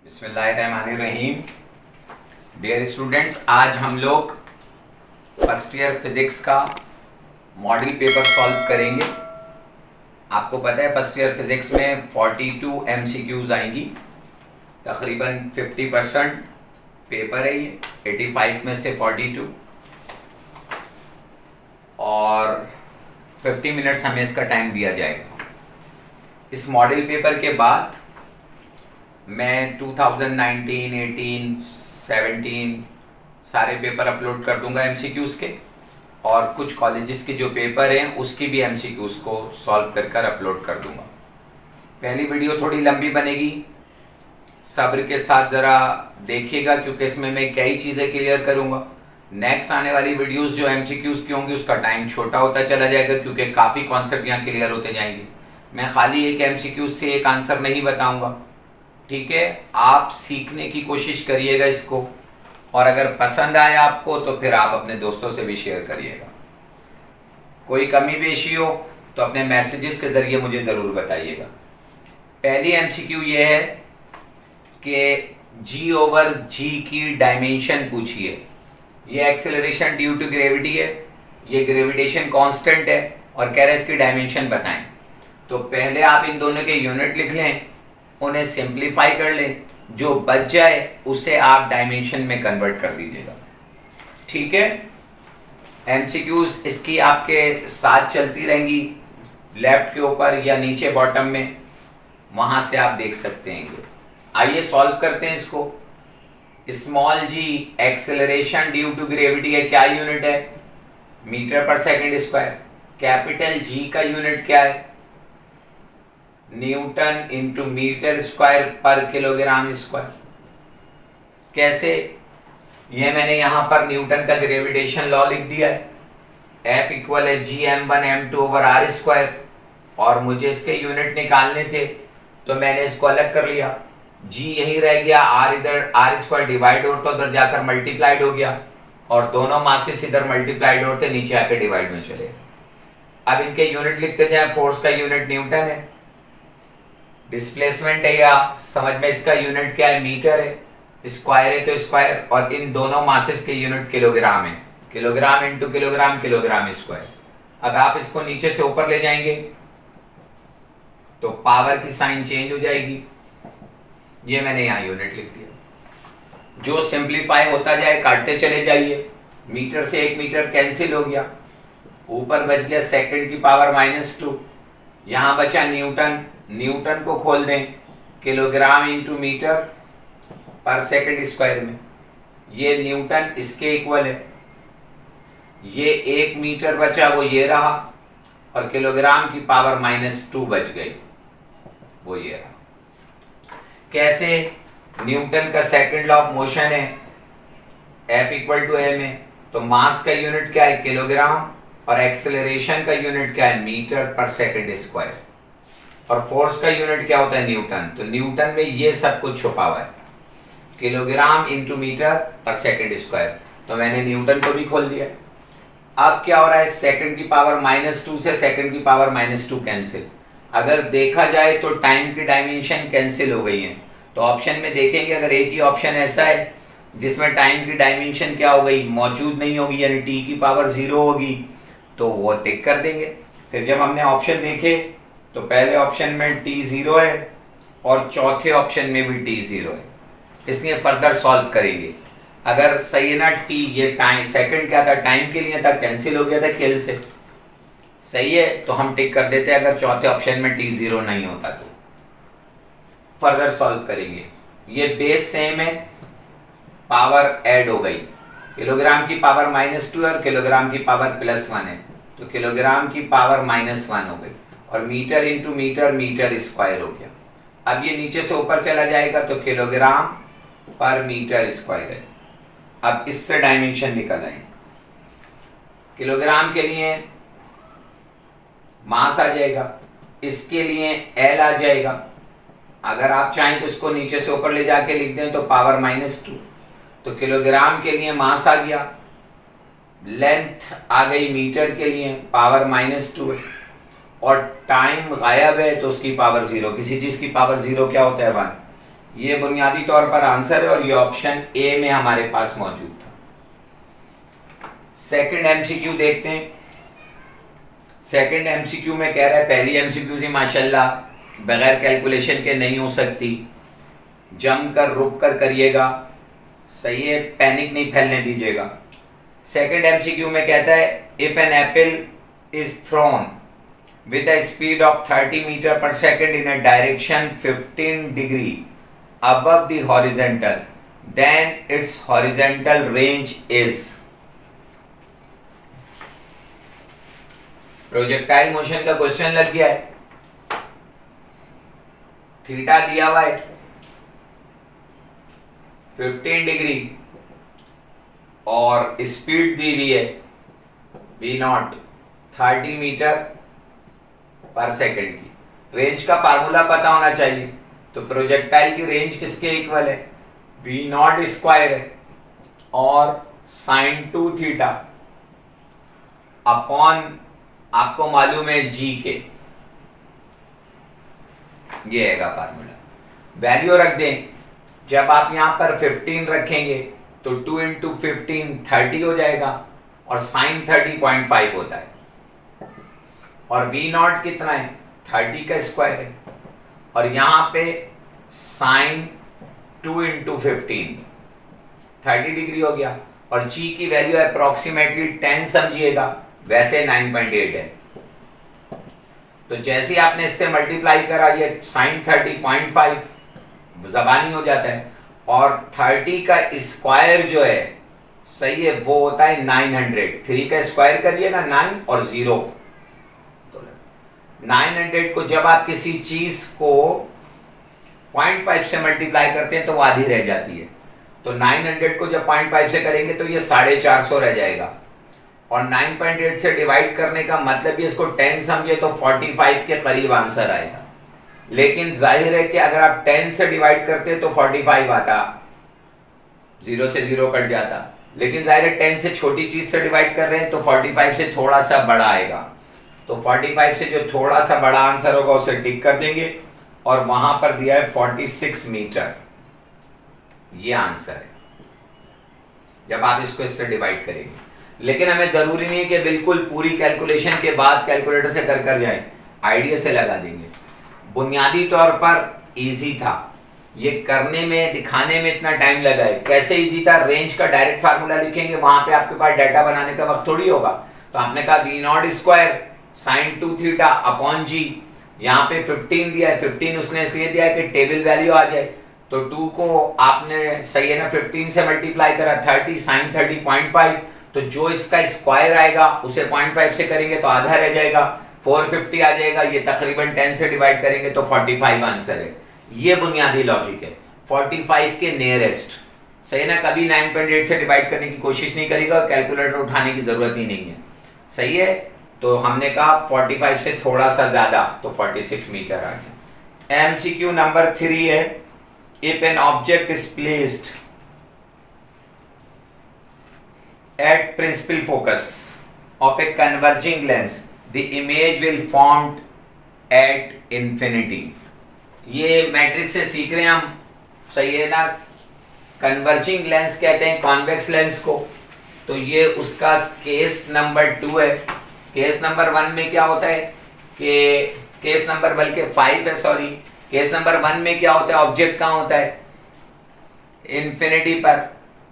बिस्मिल्लाहिर्रहमानिर्रहीम। Dear students, आज हम लोग फर्स्ट ईयर फिजिक्स का मॉडल पेपर सॉल्व करेंगे। आपको पता है फर्स्ट ईयर फिजिक्स में 42 एमसीक्यूज आएंगी, तकरीबन 50% पेपर है ये, 85 में से 42 और 50 मिनट्स हमें इसका टाइम दिया जाएगा। इस मॉडल पेपर के बाद मैं 2019, 18, 17 सारे पेपर अपलोड कर दूंगा एमसीक्यूज़ के, और कुछ कॉलेजेस के जो पेपर हैं उसकी भी एमसीक्यूज़ को सॉल्व कर कर अपलोड कर दूंगा। पहली वीडियो थोड़ी लंबी बनेगी, सब्र के साथ ज़रा देखिएगा क्योंकि इसमें मैं कई चीज़ें क्लियर करूंगा। नेक्स्ट आने वाली वीडियोस जो एमसीक्यूज़ की होंगी उसका टाइम छोटा होता चला जाएगा क्योंकि काफ़ी कॉन्सेप्ट यहाँ क्लियर होते जाएंगे। मैं खाली एक एमसीक्यूज़ से एक आंसर नहीं बताऊँगा, ठीक है। आप सीखने की कोशिश करिएगा इसको, और अगर पसंद आए आपको तो फिर आप अपने दोस्तों से भी शेयर करिएगा। कोई कमी पेशी हो तो अपने मैसेजेस के ज़रिए मुझे ज़रूर बताइएगा। पहली एमसीक्यू ये है कि जी ओवर जी की डायमेंशन पूछिए। ये एक्सेलरेशन ड्यू टू ग्रेविटी है, ये ग्रेविटेशन कांस्टेंट है, और कह रहे इसकी डायमेंशन बताएं। तो पहले आप इन दोनों के यूनिट लिख लें, उन्हें सिंप्लीफाई कर लें, जो बच जाए उसे आप डायमेंशन में कन्वर्ट कर दीजिएगा, ठीक है। एमसीक्यूज इसकी आपके साथ चलती रहेंगी, लेफ्ट के ऊपर या नीचे बॉटम में, वहां से आप देख सकते हैं। आइए सॉल्व करते हैं इसको। Small g acceleration due to gravity है, क्या यूनिट है? मीटर पर सेकेंड स्क्वायर। कैपिटल जी का यूनिट क्या है? न्यूटन इंटू मीटर स्क्वायर पर किलोग्राम स्क्वायर। कैसे? ये मैंने यहां पर न्यूटन का ग्रेविटेशन लॉ लिख दिया है, F इक्वल है Gm1m2 ओवर आर स्क्वायर, और मुझे इसके यूनिट निकालने थे तो मैंने इसको अलग कर लिया। G यही रह गया, R इधर आर स्क्वायर डिवाइड होता उधर जाकर मल्टीप्लाइड हो गया, और दोनों मासेस इधर मल्टीप्लाइड होते नीचे आके डिवाइड में चले। अब इनके यूनिट लिखते जाए। फोर्स का यूनिट न्यूटन है, डिस्प्लेसमेंट है, या समझ में इसका यूनिट क्या है? मीटर है, स्क्वायर है तो स्क्वायर, और इन दोनों मासेस के यूनिट किलोग्राम है। Kilogram into kilogram, kilogram square. अब आप इसको नीचे से ऊपर ले जाएंगे तो पावर की साइन चेंज हो जाएगी। ये मैंने यहां यूनिट लिख दिया। जो सिंप्लीफाई होता जाए काटते चले जाइए। मीटर से 1 मीटर कैंसिल हो गया, ऊपर बच गया सेकंड की पावर -2, यहां बचा न्यूटन। न्यूटन को खोल दें, किलोग्राम इंटू मीटर पर सेकंड स्क्वायर में। ये न्यूटन इसके इक्वल है। ये 1 मीटर बचा, वो ये रहा, और किलोग्राम की पावर -2 बच गई, वो ये रहा। कैसे? न्यूटन का सेकंड लॉ ऑफ मोशन है, F इक्वल टू m है, तो मास का यूनिट क्या है? किलोग्राम, और एक्सेलरेशन का यूनिट क्या है? मीटर पर सेकंड स्क्वायर, और फोर्स का यूनिट क्या होता है? न्यूटन। तो न्यूटन में ये सब कुछ छुपा हुआ है, किलोग्राम इंटू मीटर पर सेकंड स्क्वायर। तो मैंने न्यूटन को भी खोल दिया। अब क्या हो रहा है? सेकंड की पावर -2 से सेकंड की पावर -2 कैंसिल। अगर देखा जाए तो टाइम की डायमेंशन कैंसिल हो गई है। तो ऑप्शन में देखेंगे, अगर एक ही ऑप्शन ऐसा है जिसमें टाइम की डायमेंशन क्या हो गई? मौजूद नहीं होगी, यानी टी की पावर 0 होगी, तो वो टिक कर देंगे। फिर जब हमने ऑप्शन देखे तो पहले ऑप्शन में t 0 है, और चौथे ऑप्शन में भी t 0 है, इसलिए फर्दर सॉल्व करेंगे। अगर सही है ना, t ये टाइम सेकंड क्या था? टाइम के लिए था, कैंसिल हो गया था खेल से, सही है, तो हम टिक कर देते अगर चौथे ऑप्शन में t 0 नहीं होता तो। फर्दर सॉल्व करेंगे। ये बेस सेम है, पावर ऐड हो गई, किलोग्राम की पावर -2 और किलोग्राम की पावर +1 है, तो किलोग्राम की पावर -1 हो गई, और metre into metre, metre square हो गया। अब ये नीचे से ऊपर चला जाएगा तो किलोग्राम पर मीटर स्क्वायर है। अब इससे डायमेंशन निकल आए। किलोग्राम के लिए मास आ जाएगा, इसके लिए एल आ जाएगा। अगर आप चाहें तो इसको नीचे से ऊपर ले जाके लिख दें तो पावर -2, तो किलोग्राम के लिए मास आ गया, लेंथ आ गई मीटर के लिए, पावर -2 है, और टाइम गायब है तो उसकी पावर 0। किसी चीज की पावर 0 क्या होता है? 1। ये बुनियादी तौर पर आंसर है और ये ऑप्शन ए में हमारे पास मौजूद था। सेकंड एमसीक्यू देखते हैं। सेकंड एमसीक्यू में कह रहा है, पहली एमसीक्यू से माशाल्लाह बगैर कैलकुलेशन के नहीं हो सकती, जमकर रुक कर करिएगा, सही है, पैनिक नहीं फैलने दीजिएगा। सेकंड एमसीक्यू में कहता है if an apple is thrown with a speed of 30 meter per second in a direction 15 degree above the horizontal, then its horizontal range is। Projectile motion का क्वेश्चन लग गया है, थीटा दिया हुआ है 15 डिग्री और स्पीड दी हुई है v नॉट 30 मीटर पर सेकंड की। रेंज का फार्मूला पता होना चाहिए, तो प्रोजेक्टाइल की रेंज किसके इक्वल है, v नॉट स्क्वायर है और साइन 2 थीटा अपॉन आपको मालूम है g के, ये है फार्मूला। वैल्यू रख दें, जब आप यहां पर 15 रखेंगे तो 2 इंटू 15 30 हो जाएगा और साइन 30.5 होता है और v नॉट कितना है 30 का स्क्वायर है और यहां पे साइन 2 इंटू 15 30 डिग्री हो गया और g की वैल्यू अप्रोक्सीमेटली 10 समझिएगा, वैसे 9.8 है। तो जैसे ही आपने इससे मल्टीप्लाई करा ये साइन 30.5 जबानी हो जाता है और 30 का स्क्वायर जो है सही है वो होता है 900। 3 का स्क्वायर करिएगा 9 और 0, 900 को जब आप किसी चीज को 0.5 से मल्टीप्लाई करते हैं तो वो आधी रह जाती है, तो 900 को जब 0.5 से करेंगे तो ये 450 रह जाएगा और 9.8 से डिवाइड करने का मतलब ये इसको 10 समझे तो 45 के करीब आंसर आएगा। लेकिन जाहिर है कि अगर आप 10 से डिवाइड करते तो 45 आता, 0 से 0 कट जाता, लेकिन जाहिर है 10 से छोटी चीज से डिवाइड कर रहे हैं तो 45 से थोड़ा सा बड़ा आएगा, तो 45 से जो थोड़ा सा बड़ा आंसर होगा उसे टिक कर देंगे और वहां पर दिया है 46 मीटर, ये आंसर है जब आप इसको इससे डिवाइड करेंगे। लेकिन हमें जरूरी नहीं है कि बिल्कुल पूरी कैलकुलेशन के बाद कैलकुलेटर से कर जाए, आइडिया से लगा देंगे। बुनियादी तौर पर इजी था, ये करने में दिखाने में इतना टाइम लगा है। कैसे इजी था, रेंज का डायरेक्ट फार्मूला लिखेंगे, वहां पे आपके पास डाटा बनाने का वक्त थोड़ी होगा, तो आपने कहा v nought square sine 2 theta upon G, यहाँ पे 15 दिया है, 15 उसने इसलिए दिया है कि टेबल वैल्यू आ जाए, तो 2 को आपने सही है ना 15 से मल्टीप्लाई करा 30 साइन 30.5, तो जो इसका स्क्वायर आएगा उसे 0.5 से करेंगे तो आधा रह जाएगा, 450 आ जाएगा, ये तकरीबन 10 से डिवाइड करेंगे तो 45 आंसर है। ये बुनियादी लॉजिक है, 45 के नियरेस्ट, सही ना, कभी 9.8 से डिवाइड करने की कोशिश नहीं करेगा और कैलकुलेटर उठाने की जरूरत ही नहीं है, सही है। तो हमने कहा 45 से थोड़ा सा ज्यादा, तो 46 मीटर आ गया। एमसीक्यू नंबर 3 है, if an object is placed at principal focus of a converging lens the image will formed at infinity. ये मैट्रिक्स से सीख रहे हैं हम, सही है ना। कन्वर्जिंग लेंस कहते हैं कॉन्वेक्स लेंस को, तो ये उसका केस नंबर 2 है। केस नंबर 1 में क्या होता है कि केस नंबर बल्कि 5 है, सॉरी, केस नंबर 1 में क्या होता है, ऑब्जेक्ट कहाँ होता है, इंफिनिटी पर,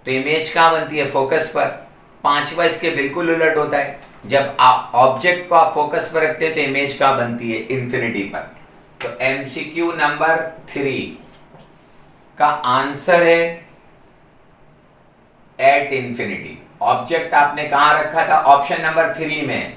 तो इमेज कहाँ बनती है, फोकस पर। 5वां इसके बिल्कुल उलट होता है, जब आप ऑब्जेक्ट को आप फोकस पर रखते हैं तो इमेज कहाँ बनती है, इंफिनिटी पर। तो एमसीक्यू नंबर 3 का आंसर है एट इंफिनिटी। ऑब्जेक्ट आपने कहां रखा था, ऑप्शन नंबर 3 में।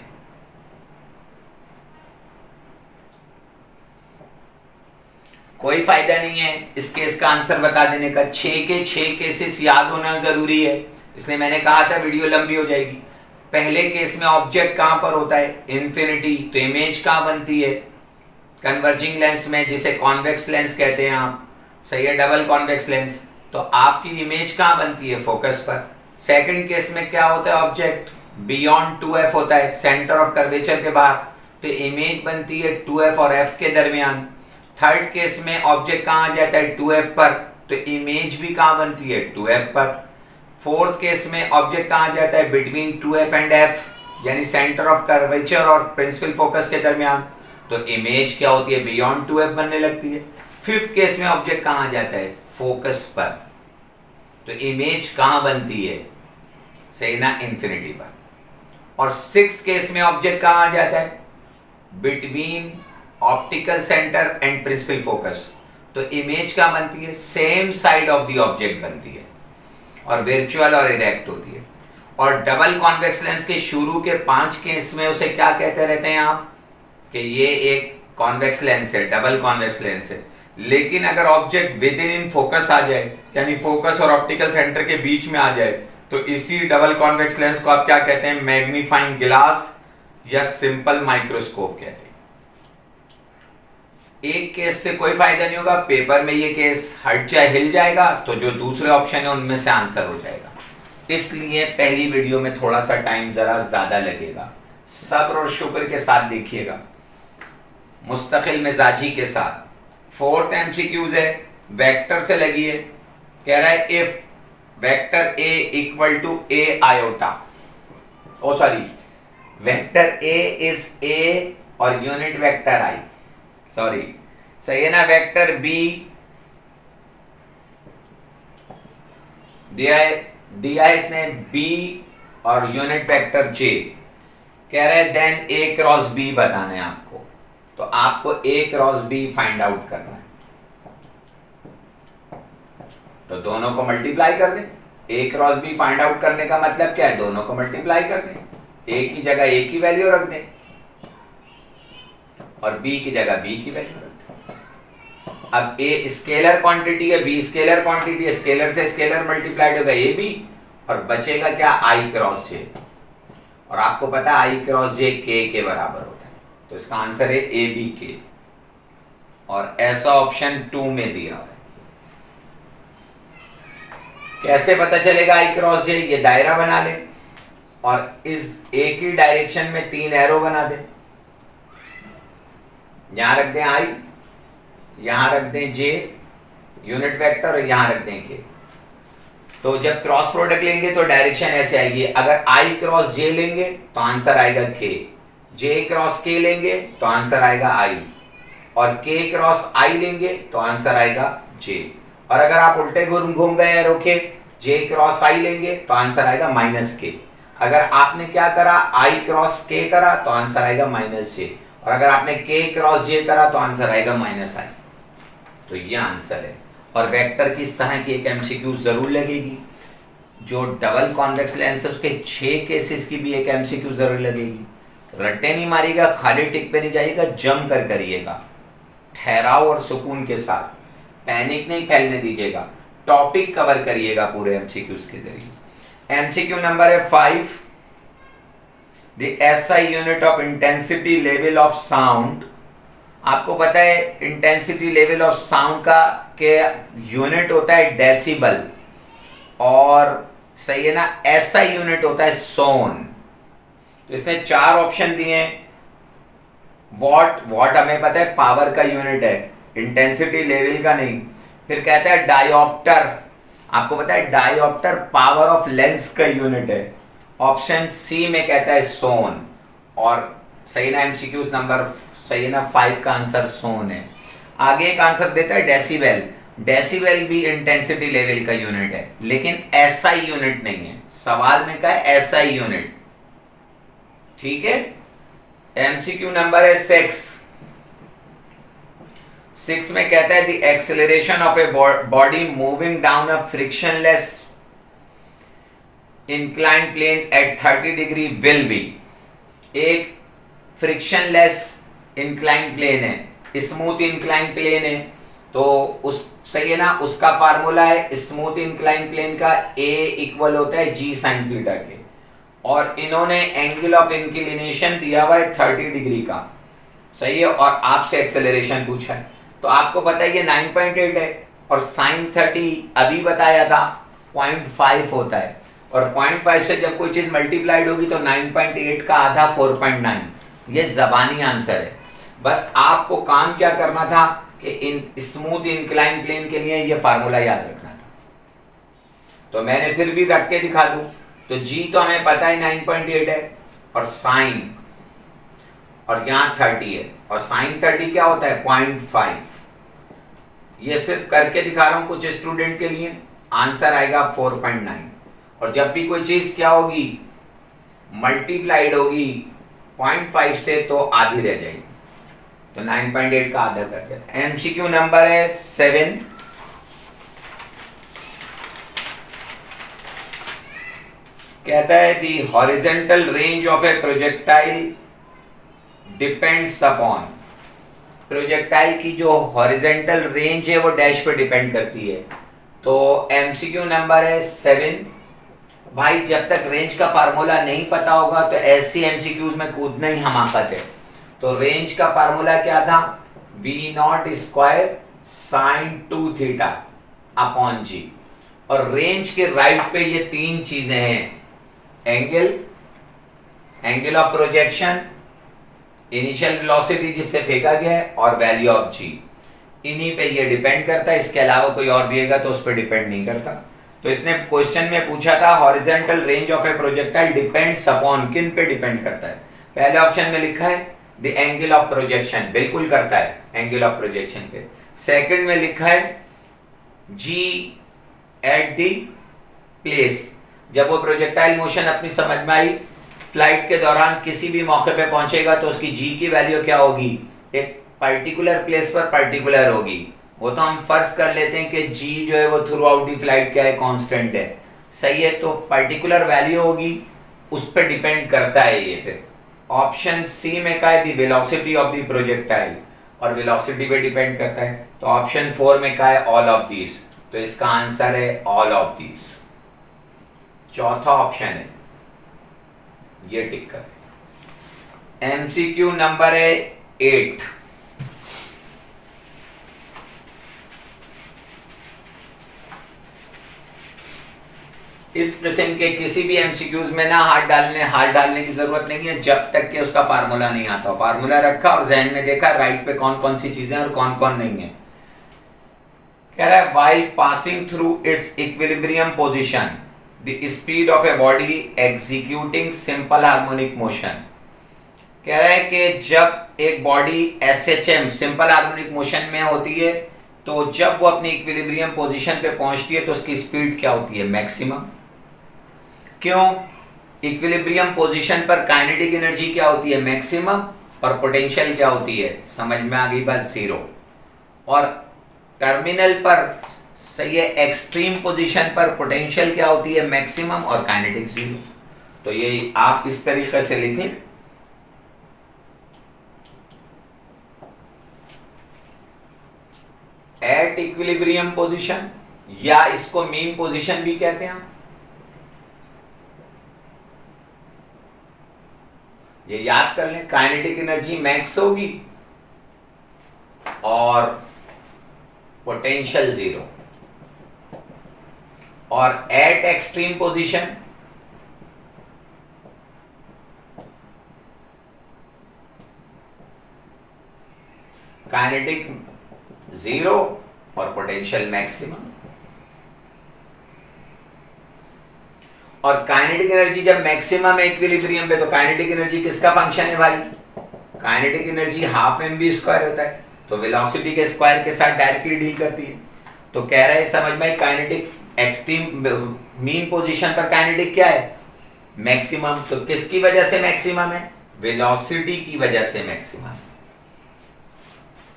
कोई फायदा नहीं है इस केस का आंसर बता देने का, 6 के 6 केसेस याद होना जरूरी है, इसलिए मैंने कहा था वीडियो लंबी हो जाएगी। पहले केस में ऑब्जेक्ट कहां पर होता है, इंफिनिटी, तो इमेज कहां बनती है, कन्वर्जिंग लेंस में, जिसे कॉन्वेक्स लेंस कहते हैं आप, सही है, डबल कॉन्वेक्स लेंस, तो आपकी इमेज कहां बनती है, फोकस पर। सेकंड केस में क्या होता है, ऑब्जेक्ट बियॉन्ड 2f होता है, सेंटर ऑफ कर्वेचर के बाहर, तो इमेज बनती है 2f और f के दरमियान। थर्ड केस में ऑब्जेक्ट कहाँ आ जाता है 2f पर, तो इमेज भी कहाँ बनती है 2f पर। फोर्थ केस में ऑब्जेक्ट कहाँ आ जाता है बिटवीन 2f एंड f, यानी सेंटर ऑफ कर्वेचर और प्रिंसिपल फोकस के दरमियान, तो इमेज क्या होती है बियॉन्ड 2f बनने लगती है। फिफ्थ केस में ऑब्जेक्ट कहाँ आ जाता है फोकस पर, तो इमेज कहाँ बनती है सही ना इंफिनिटी पर। और सिक्स केस में ऑब्जेक्ट कहाँ आ जाता है between optical centre and principal focus, तो इमेज क्या बनती है same side of the object बनती है और वर्चुअल और इरेक्ट होती है। और डबल कॉन्वेक्स लेंस के शुरू के 5 केस में उसे क्या कहते रहते हैं आप कि ये एक कॉन्वेक्स लेंस है, डबल कॉन्वेक्स लेंस है। लेकिन अगर ऑब्जेक्ट विद इन फोकस आ जाए, यानी फोकस और ऑप्टिकल सेंटर के बीच में आ जाए, तो इसी डबल कॉन्वेक्स लेंस को आप क्या कहते हैं मैग्नीफाइंग ग्लास या सिंपल माइक्रोस्कोप कहते हैं। एक केस से कोई फायदा नहीं होगा, पेपर में ये केस हट जाए हिल जाएगा तो जो दूसरे ऑप्शन है उनमें से आंसर हो जाएगा। इसलिए पहली वीडियो में थोड़ा सा टाइम जरा ज्यादा लगेगा, सब्र और शुक्र के साथ देखिएगा, मुस्तकिल मिजाजी के साथ। फोर्थ एमसीक्यूज है, वेक्टर से लगी है, कह रहा है if vector A equal to A iota, oh sorry vector A is A और यूनिट वेक्टर आई, सॉरी सही है ना, वेक्टर बी दिया है इसने बी और यूनिट वेक्टर जे, कह रहे हैं देन ए क्रॉस बी बताना है आपको, तो आपको ए क्रॉस बी फाइंड आउट करना है, तो दोनों को मल्टीप्लाई कर दें। ए क्रॉस बी फाइंड आउट करने का मतलब क्या है, दोनों को मल्टीप्लाई कर दें, ए की जगह ए की वैल्यू रख दें और बी की जगह बी की वैल्यू रख दें। अब ए स्केलर क्वांटिटी है, बी स्केलर क्वांटिटी है, स्केलर से स्केलर मल्टीप्लाइड होगा ए बी और बचेगा क्या आई क्रॉस जे, और आपको पता है आई क्रॉस जे के बराबर होता है, तो इसका आंसर है ए बी के, और ऐसा ऑप्शन 2 में दिया है। कैसे पता चलेगा आई क्रॉस जे, ये दायरा बना ले और इस ए की डायरेक्शन में 3 एरो बना दे, यहां रख दें आई, यहां रख दें जे यूनिट वेक्टर और यहां रख दें के, तो जब क्रॉस प्रोडक्ट लेंगे तो डायरेक्शन ऐसे आएगी, अगर आई क्रॉस जे लेंगे तो आंसर आएगा के, जे क्रॉस के लेंगे तो आंसर आएगा आई, और के क्रॉस आई लेंगे तो आंसर आएगा जे, और अगर आप उल्टे घूम गए एरो के, जे क्रॉस आई लेंगे तो आंसर आएगा माइनस के, अगर आपने क्या करा आई क्रॉस के करा तो आंसर आएगा माइनस जे, और अगर आपने के क्रॉस जे करा तो आंसर आएगा माइनस आई, तो ये आंसर है। और वेक्टर की इस तरह की एक एमसीक्यू जरूर लगेगी, जो डबल कॉन्वेक्स लेंस है उसके 6 केसेस की भी एक एमसीक्यू जरूर लगेगी। रट्टे नहीं मारिएगा, खाली टिक पे नहीं जाइएगा, जम कर करिएगा ठहराव और सुकून के साथ, पैनिक नहीं फैलने दीजिएगा, टॉपिक कवर करिएगा पूरे एमसीक्यूज के जरिए। एमसीक्यू नंबर है 5, the SI unit of intensity level of sound. आपको पता है इंटेंसिटी लेवल ऑफ साउंड का के यूनिट होता है डेसिबल, और सही है ना, एसआई यूनिट होता है सोन। तो इसने 4 ऑप्शन दिए हैं, वॉट हमें पता है पावर का यूनिट है, इंटेंसिटी लेवल का नहीं। फिर कहता है डायोप्टर, आपको पता है डायोप्टर पावर ऑफ लेंस का यूनिट है। ऑप्शन सी में कहता है सोन, और सही ना एमसीक्यूज नंबर सही है ना 5 का आंसर सोन है। आगे एक आंसर देता है डेसिबल, डेसिबल भी इंटेंसिटी लेवल का यूनिट है, लेकिन एसआई यूनिट नहीं है, सवाल में क्या है एसआई यूनिट, ठीक है। एमसीक्यू नंबर है 6 में कहता है the acceleration of a body moving down a frictionless inclined plane at 30 degree will be. एक फ्रिक्शनलेस इंक्लाइंड प्लेन है, स्मूथ इंक्लाइंड प्लेन है, तो उस सही है ना, उसका फार्मूला है स्मूथ इंक्लाइंड प्लेन का ए इक्वल होता है जी साइन थीटा के, और इन्होंने एंगल ऑफ इंक्लिनेशन दिया हुआ है 30 डिग्री का, सही है, और आपसे एक्सेलरेशन पूछा है, तो आपको पता है ये 9.8 है, और साइन 30 अभी बताया था 0.5 होता है, और 0.5 से जब कोई चीज मल्टीप्लाइड होगी तो 9.8 का आधा 4.9, ये जबानी आंसर है। बस आपको काम क्या करना था कि कि इन स्मूथ इंक्लाइन प्लेन के लिए ये फार्मूला याद रखना था। तो मैंने फिर भी रख के दिखा दूं। तो जी तो हमें पता है 9.8 है, और साइन, और यहाँ 30 है, और साइन 30 क्या होता है 0.5। ये सिर्फ करके दिखा रहा हूं कुछ स्टूडेंट के लिए। आंसर आएगा 4.9। और जब भी कोई चीज क्या होगी मल्टीप्लाइड होगी 0.5 से तो आधी रह जाएगी, तो 9.8 का आधा कर देता है। एमसीक्यू नंबर है 7। कहता है the horizontal range of a projectile depends upon, projectile की जो हॉरिजेंटल रेंज है वो डैश पे डिपेंड करती है। तो एमसीक्यू नंबर है 7। भाई जब तक रेंज का फार्मूला नहीं पता होगा तो ऐसी एमसीक्यूज में कूदना ही हमाकत है। तो रेंज का फार्मूला क्या था, V0 square sine 2 theta upon G. और रेंज के राइट पे ये तीन चीजें हैं, angle, angle of projection, initial velocity जिससे फेंका गया है, और वैल्यू ऑफ जी। इन्हीं पे ये डिपेंड करता है, इसके अलावा कोई और दिएगा तो उस पर डिपेंड नहीं करता। तो इसने क्वेश्चन में पूछा था horizontal range of a projectile depends upon, किन पे डिपेंड करता है। पहले ऑप्शन में लिखा है द एंगल ऑफ प्रोजेक्शन, बिल्कुल करता है एंगल ऑफ प्रोजेक्शन पे। सेकंड में लिखा है जी एट द प्लेस, जब वो प्रोजेक्टाइल मोशन अपनी समझ में आई, फ्लाइट के दौरान किसी भी मौके पे पहुंचेगा तो उसकी जी की वैल्यू क्या होगी, एक पर्टिकुलर प्लेस पर पर्टिकुलर होगी। वो तो हम फर्ज कर लेते हैं कि जी जो है वो थ्रू आउट दी फ्लाइट क्या है, कांस्टेंट है, सही है। तो पर्टिकुलर वैल्यू होगी, उस पर डिपेंड करता है ये। फिर ऑप्शन सी में क्या है, the velocity of the projectile, और वेलोसिटी पे डिपेंड करता है। तो ऑप्शन 4 में क्या है, ऑल ऑफ दीज। तो इसका आंसर है ऑल ऑफ दीज। चौथा ऑप्शन है, ये टिक कर। एमसीक्यू नंबर है 8। इस किस्म के किसी भी एमसीक्यूज में ना हाथ डालने की जरूरत नहीं है जब तक कि उसका फार्मूला नहीं आता। फार्मूला रखा और जहन में देखा राइट पे कौन कौन सी चीजें और कौन कौन नहीं है। कह रहा है while passing through it's equilibrium position the speed of a body executing simple harmonic motion. कह रहा है कि जब एक body SHM simple harmonic motion में होती है तो जब वो अपनी इक्विलिब्रियम पोजीशन पे पहुंचती है तो उसकी स्पीड क्या होती है, मैक्सिमम। क्यों, इक्विलिब्रियम पोजीशन पर काइनेटिक एनर्जी क्या होती है, मैक्सिमम, और पोटेंशियल क्या होती है, समझ में आ गई बात, जीरो। और टर्मिनल पर, सही है, एक्सट्रीम पोजीशन पर पोटेंशियल क्या होती है, मैक्सिमम, और काइनेटिक जीरो। तो ये आप इस तरीके से लिखें, एट इक्विलिब्रियम पोजीशन, या इसको मीन पोजीशन भी कहते हैं। ये याद कर लें, काइनेटिक एनर्जी मैक्स होगी और पोटेंशियल जीरो। और eight extreme position kinetic zero और पोटेंशियल मैक्सिमम। और काइनेटिक एनर्जी जब मैक्सिमम है इक्विलिब्रियम पे तो काइनेटिक एनर्जी किसका फंक्शन है भाई, kinetic energy half mv square होता है, तो वेलोसिटी के स्क्वायर के साथ डायरेक्टली डील करती है। तो कह रहे हैं समझ में, काइनेटिक एक्सट्रीम मीन पोजीशन पर काइनेटिक क्या है, मैक्सिमम। तो किसकी वजह से मैक्सिमम है, वेलोसिटी की वजह से मैक्सिमम।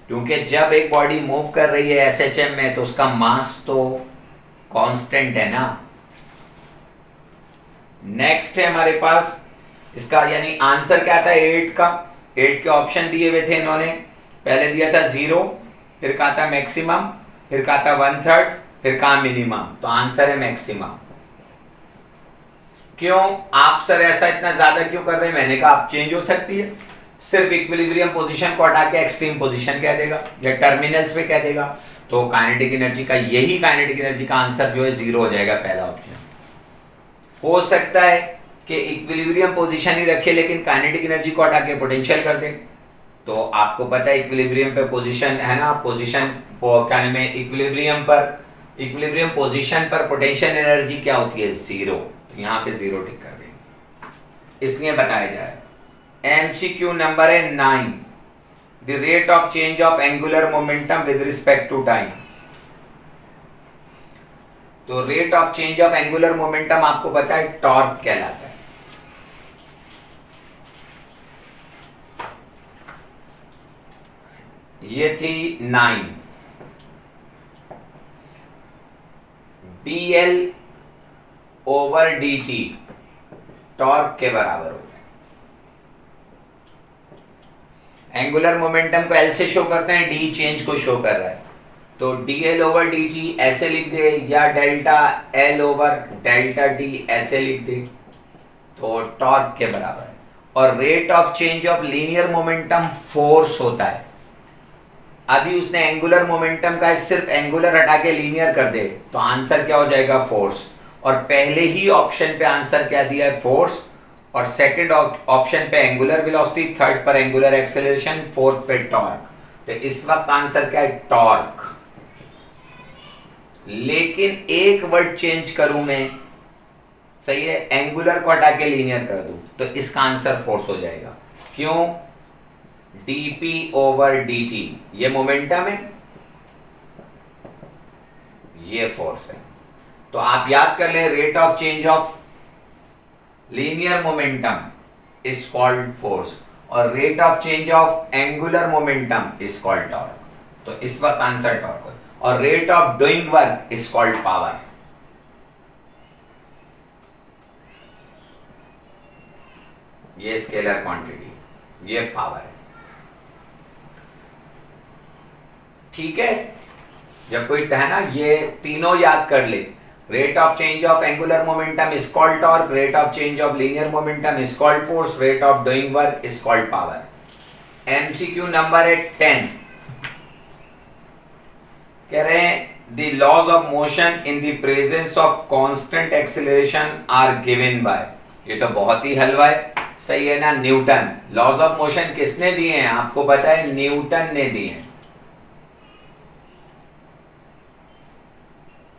क्योंकि जब एक बॉडी मूव कर रही है एसएचएम में तो उसका मास तो कांस्टेंट है ना। नेक्स्ट है हमारे पास इसका, यानी आंसर क्या था 8 का। 8 के ऑप्शन दिए हुए थे इन्होंने, पहले दिया था 0, फिर कहा था मैक्सिमम, फिर कहा था 1/3, फिर कहा मिनिमम। तो आंसर है मैक्सिमम। क्यों आप सर ऐसा इतना ज्यादा क्यों कर रहे हैं, मैंने कहा आप चेंज हो सकती है, सिर्फ इक्विलिब्रियम पोजीशन को हटा के एक्सट्रीम पोजीशन कह देगा या टर्मिनल्स पे कह देगा, तो काइनेटिक एनर्जी का, यही काइनेटिक एनर्जी का आंसर जो है 0 हो जाएगा, पहला ऑप्शन। हो सकता है कि इक्विलिब्रियम पोजीशन ही रखे लेकिन काइनेटिक एनर्जी को हटा के पोटेंशियल कर दे, तो आपको पता है इक्विलिब्रियम पे पोजीशन है ना, पोजीशन क्या नाम है, इक्विलिब्रियम पोजीशन पर पोटेंशियल एनर्जी क्या होती है, जीरो। तो यहाँ पे जीरो टिक कर देंगे, इसलिए बताया जाए। एमसीक्यू नंबर है 9, the rate of change of angular momentum with respect to time. तो rate of change of angular momentum आपको पता है टॉर्क कहलाता है। ये थी 9, dl ओवर dt टॉर्क के बराबर होता है। एंगुलर मोमेंटम को L से शो करते हैं, d चेंज को शो कर रहा है, तो dl ओवर dt ऐसे लिख दे, या delta L over delta t ऐसे लिख दे, तो टॉर्क के बराबर है। और rate of change of linear momentum force होता है। अभी उसने एंगुलर मोमेंटम का सिर्फ एंगुलर हटा के लीनियर कर दे, तो आंसर क्या हो जाएगा, फोर्स। और पहले ही ऑप्शन पे आंसर क्या दिया है, फोर्स, और सेकंड ऑप्शन पे एंगुलर वेलोसिटी, थर्ड पर एंगुलर एक्सेलरेशन, फोर्थ पे टॉर्क। तो इस वक्त आंसर क्या है, टॉर्क। लेकिन एक वर्ड चेंज करूं मैं, सही है, एंगुलर को हटा के लीनियर कर दूं, तो इसका आंसर फोर्स हो जाएगा। क्यों, dp ओवर dt ये मोमेंटम है, ये फोर्स है। तो आप याद कर ले, rate of change of linear momentum is called force, और rate of change of angular momentum is called torque. तो इस वक्त आंसर टॉर्क है। और rate of doing work is called power. ये स्केलर क्वांटिटी, ये पावर है, ठीक है। जब कोई है ना, ये तीनों याद कर ले, rate of change of angular momentum is called torque, rate of change of linear momentum is called force, rate of doing work is called power. MCQ number है 10, कह रहे हैं the laws of motion in the presence of constant acceleration are given by. ये तो बहुत ही हलवा है, सही है ना, न्यूटन। लॉज ऑफ मोशन किसने दिए हैं, आपको पता है, न्यूटन ने दिए हैं।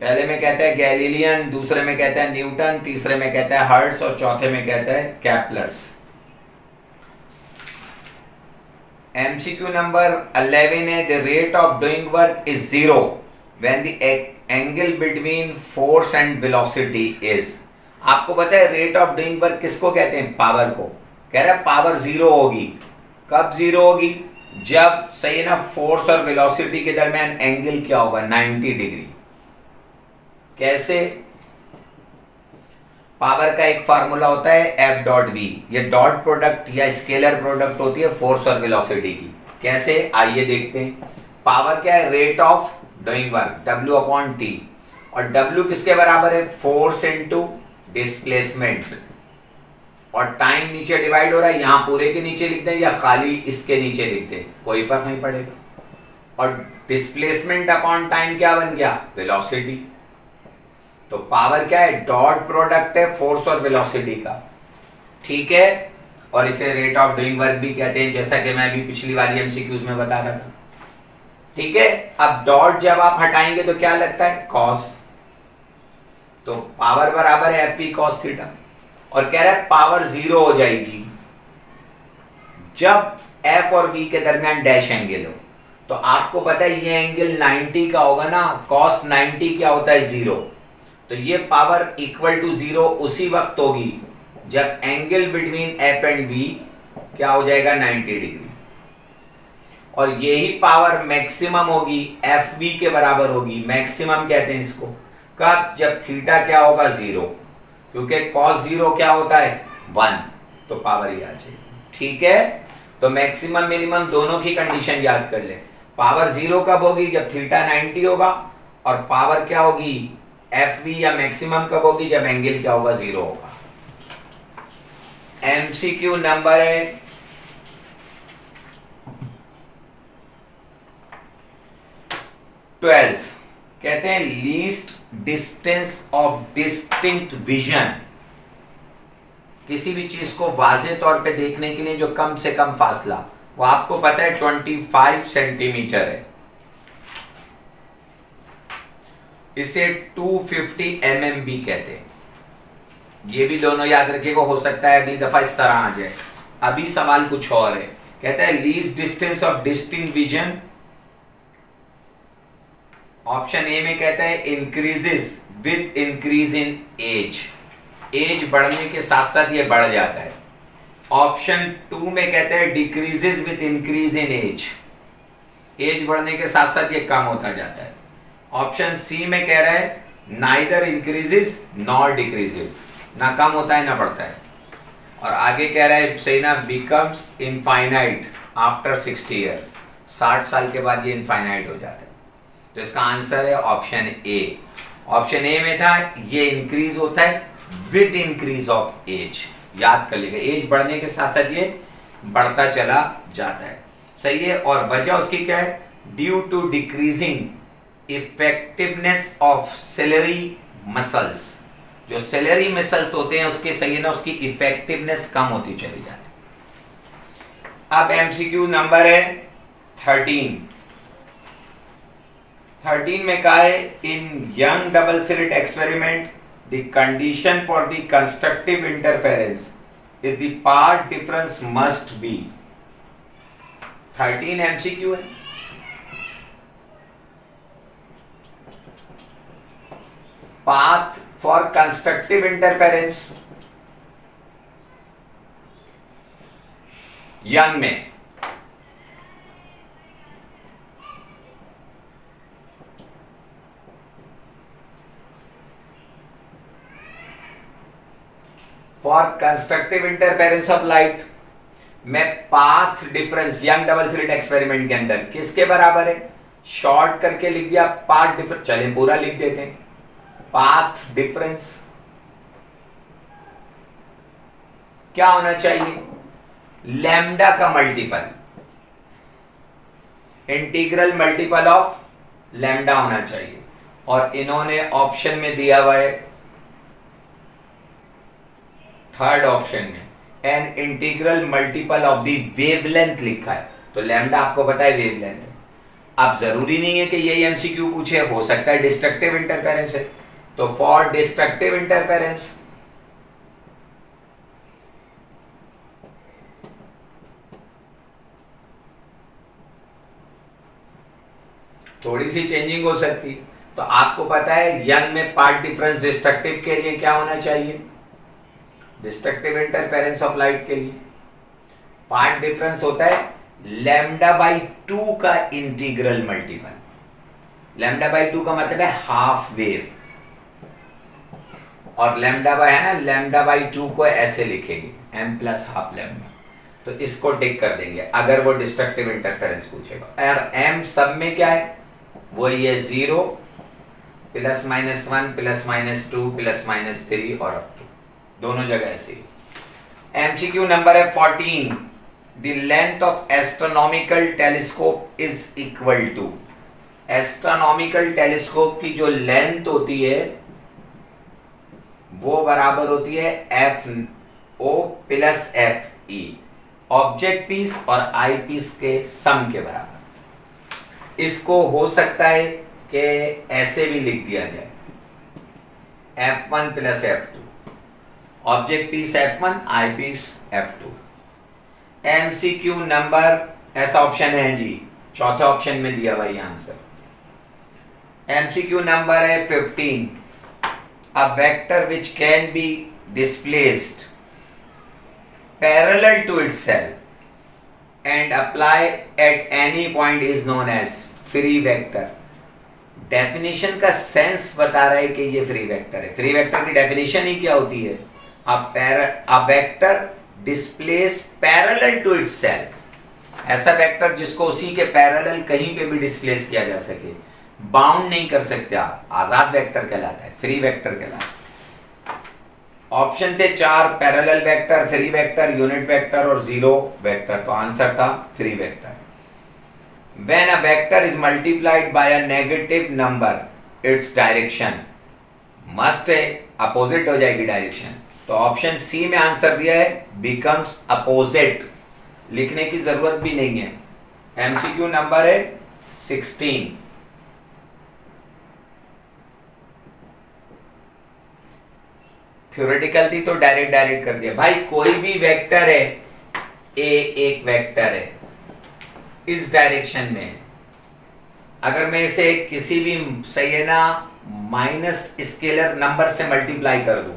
पहले में कहता है गैलीलियन, दूसरे में कहता है न्यूटन, तीसरे में कहता है हर्ट्ज, और चौथे में कहता है कैपलर्स। एमसीक्यू नंबर 11 है the rate of doing work is zero when the angle between force and velocity is. आपको पता है रेट ऑफ डूइंग वर्क किसको कहते हैं, पावर को। कह रहा है पावर जीरो होगी, कब जीरो होगी, जब, सही है ना, फोर्स और वेलोसिटी के दरमियान एंगल क्या होगा, 90 डिग्री। कैसे, पावर का एक फार्मूला होता है F डॉट V, ये डॉट प्रोडक्ट या स्केलर प्रोडक्ट होती है फोर्स और वेलोसिटी की। कैसे, आइए देखते हैं। पावर क्या है, rate of doing work, W upon T, और W किसके बराबर है, फोर्स इनटू डिस्प्लेसमेंट, और टाइम नीचे डिवाइड हो रहा है, यहां पूरे के नीचे लिख दें या खाली इसके नीचे लिख दें, कोई फर्क नहीं पड़ेगा। और डिस्प्लेसमेंट अपॉन टाइम क्या बन गया, वेलोसिटी। तो पावर क्या है, डॉट प्रोडक्ट है फोर्स और वेलोसिटी का, ठीक है। और इसे रेट ऑफ डूइंग वर्क भी कहते हैं, जैसा कि मैं अभी पिछली वाली एमसीक्यूज में बता रहा था, ठीक है। अब डॉट जब आप हटाएंगे तो क्या लगता है, कॉस। तो पावर बराबर है एफ कॉस थीटा, और कह रहा है पावर जीरो हो जाएगी जब एफ और वी के दरमियान डैश एंगल हो। तो आपको पता है ये एंगल 90 का होगा ना, कॉस 90 क्या होता है, जीरो। तो ये पावर इक्वल टू जीरो उसी वक्त होगी जब angle between F and V क्या हो जाएगा, 90 डिग्री। और यही पावर मैक्सिमम होगी, एफ वी के बराबर होगी, मैक्सिमम कहते हैं इसको, कब, जब थीटा क्या होगा, जीरो, क्योंकि कॉस जीरो क्या होता है, 1, तो पावर ही आ जाएगी, ठीक है। तो मैक्सिमम मिनिमम दोनों की कंडीशन याद कर ले। पावर जीरो कब होगी, जब थीटा 90 होगा, और पावर क्या होगी, एफ वी या मैक्सिमम कब होगी, जब एंगल क्या होगा, जीरो होगा। एमसीक्यू नंबर है 12, कहते हैं least distance of distinct vision, किसी भी चीज को वाज़ेह तौर पे देखने के लिए जो कम से कम फासला, वो आपको पता है 25 सेंटीमीटर है। इसे 250 mm भी कहते हैं। ये भी दोनों याद रखिएगा, हो सकता है अगली दफा इस तरह आ जाए। अभी सवाल कुछ और है, कहता है least distance of distinct vision. Option A में कहता है increases with increase in age, age बढ़ने के साथ साथ ये बढ़ जाता है। ऑप्शन 2 में कहता है decreases with increase in age, age बढ़ने के साथ साथ ये कम होता जाता है। ऑप्शन सी में कह रहा है नाइदर इंक्रीजेस नॉर डिक्रीजेस, ना कम होता है ना बढ़ता है। और आगे कह रहा है सही ना, बिकम्स इनफाइनाइट आफ्टर 60 ईयर्स, 60 साल के बाद ये इनफाइनाइट हो जाता है। तो इसका आंसर है ऑप्शन ए। ऑप्शन ए में था ये इंक्रीज होता है विद इंक्रीज ऑफ एज, याद कर लीजिएगा, एज बढ़ने के साथ साथ ये बढ़ता चला जाता है। सही है। और वजह उसकी क्या है, due to decreasing effectiveness of ciliary muscles, जो सेलरी मसल्स होते हैं उसके सही है ना, उसकी इफेक्टिवनेस कम होती चली जाती है। अब एमसीक्यू नंबर है 13 में कहा है in Young double slit experiment the condition for the constructive interference is the path difference must be. 13 MCQ है। Path for constructive interference Young में for constructive interference of light में path difference Young double slit experiment के अंदर किसके बराबर है, short करके लिख दिया पाथ डिफरेंस, चलिए पूरा लिख देते हैं। पाथ डिफरेंस क्या होना चाहिए, लैम्डा का multiple, integral multiple of lambda होना चाहिए। और इन्होंने ऑप्शन में दिया हुआ है, थर्ड ऑप्शन में an integral multiple of the wavelength लिखा है, तो लैम्डा आपको पता है वेवलेंथ है। अब जरूरी नहीं है कि यही एमसीक्यू पूछे, हो सकता है डिस्ट्रक्टिव इंटरफेरेंस है, तो फॉर डिस्ट्रक्टिव इंटरफेरेंस थोड़ी सी चेंजिंग हो सकती है। तो आपको पता है यंग में पाथ डिफरेंस डिस्ट्रक्टिव के लिए क्या होना चाहिए, डिस्ट्रक्टिव इंटरफेरेंस ऑफ लाइट के लिए पाथ डिफरेंस होता है लैम्डा बाई 2 का इंटीग्रल मल्टीपल। लैम्डा बाई 2 का मतलब है हाफ वेव, और लैम्डा बाई है ना, लैम्डा बाई 2 को ऐसे लिखेंगे m प्लस हाफ लैम्डा, तो इसको टिक कर देंगे अगर वो डिस्ट्रक्टिव इंटरफेरेंस पूछेगा। और m सब में क्या है, वो ये 0 plus minus 1 plus minus 2 plus minus 3 और अप टू, दोनों जगह ऐसे ही। एमसीक्यू नंबर है 14 the length of astronomical telescope is equal to. Astronomical telescope की जो लेंथ होती है वो बराबर होती है F O plus F E, object piece और आई पीस के सम के बराबर। इसको हो सकता है कि ऐसे भी लिख दिया जाए F1 plus F2, object piece F1 eyepiece F2। MCQ number, ऐसा ऑप्शन है जी, चौथे ऑप्शन में दिया हुआ ये आंसर। एमसीक्यू नंबर है 15 a vector which can be displaced parallel to itself and apply at any point is known as free vector। Definition का सेंस बता रहा है कि ये फ्री वेक्टर है। फ्री वेक्टर की डेफिनेशन ही क्या होती है, a vector displays parallel to itself, ऐसा वेक्टर जिसको उसी के पैरेलल कहीं पे भी डिस्प्लेस किया जा सके, बाउंड नहीं कर सकते आप, आजाद वेक्टर कहलाता है, फ्री वेक्टर कहलाता है। ऑप्शन थे 4, parallel vector, free vector, unit vector और जीरो वेक्टर, तो आंसर था free vector. When a vector is multiplied by a negative number, its direction must है अपोजिट हो जाएगी डायरेक्शन, तो ऑप्शन सी में आंसर दिया है becomes opposite लिखने की जरूरत भी नहीं है। एमसीक्यू नंबर है 16। थ्योरेटिकल थी तो डायरेक्ट कर दिया भाई। कोई भी वेक्टर है, ए एक वेक्टर है इस डायरेक्शन में, अगर मैं इसे किसी भी सही है ना माइनस स्केलर नंबर से मल्टीप्लाई कर दूं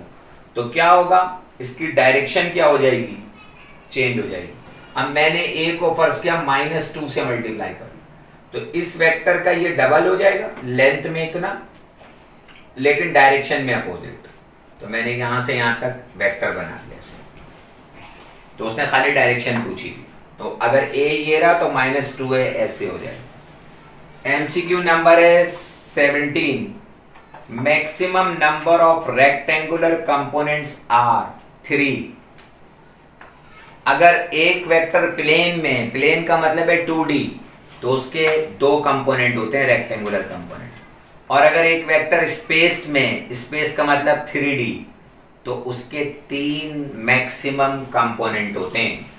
तो क्या होगा, इसकी डायरेक्शन क्या हो जाएगी, चेंज हो जाएगी। अब मैंने ए को फर्ज किया -2 से मल्टीप्लाई कर तो इस वेक्टर का ये डबल हो जाएगा लेंथ में इतना, लेकिन डायरेक्शन में अपोजिट। तो मैंने यहां से यहां तक वेक्टर बना लिया। तो उसने खाली डायरेक्शन पूछी थी, तो अगर ए ये रहा तो -2 है, ऐसे हो जाएगा। एमसीक्यू नंबर है 17। Maximum number of rectangular components are 3। अगर एक वेक्टर प्लेन में, प्लेन का मतलब है 2D, तो उसके 2 कंपोनेंट होते हैं रेक्टेंगुलर कंपोनेंट। और अगर एक वेक्टर स्पेस में, स्पेस का मतलब 3D, तो उसके 3 मैक्सिमम कंपोनेंट होते हैं।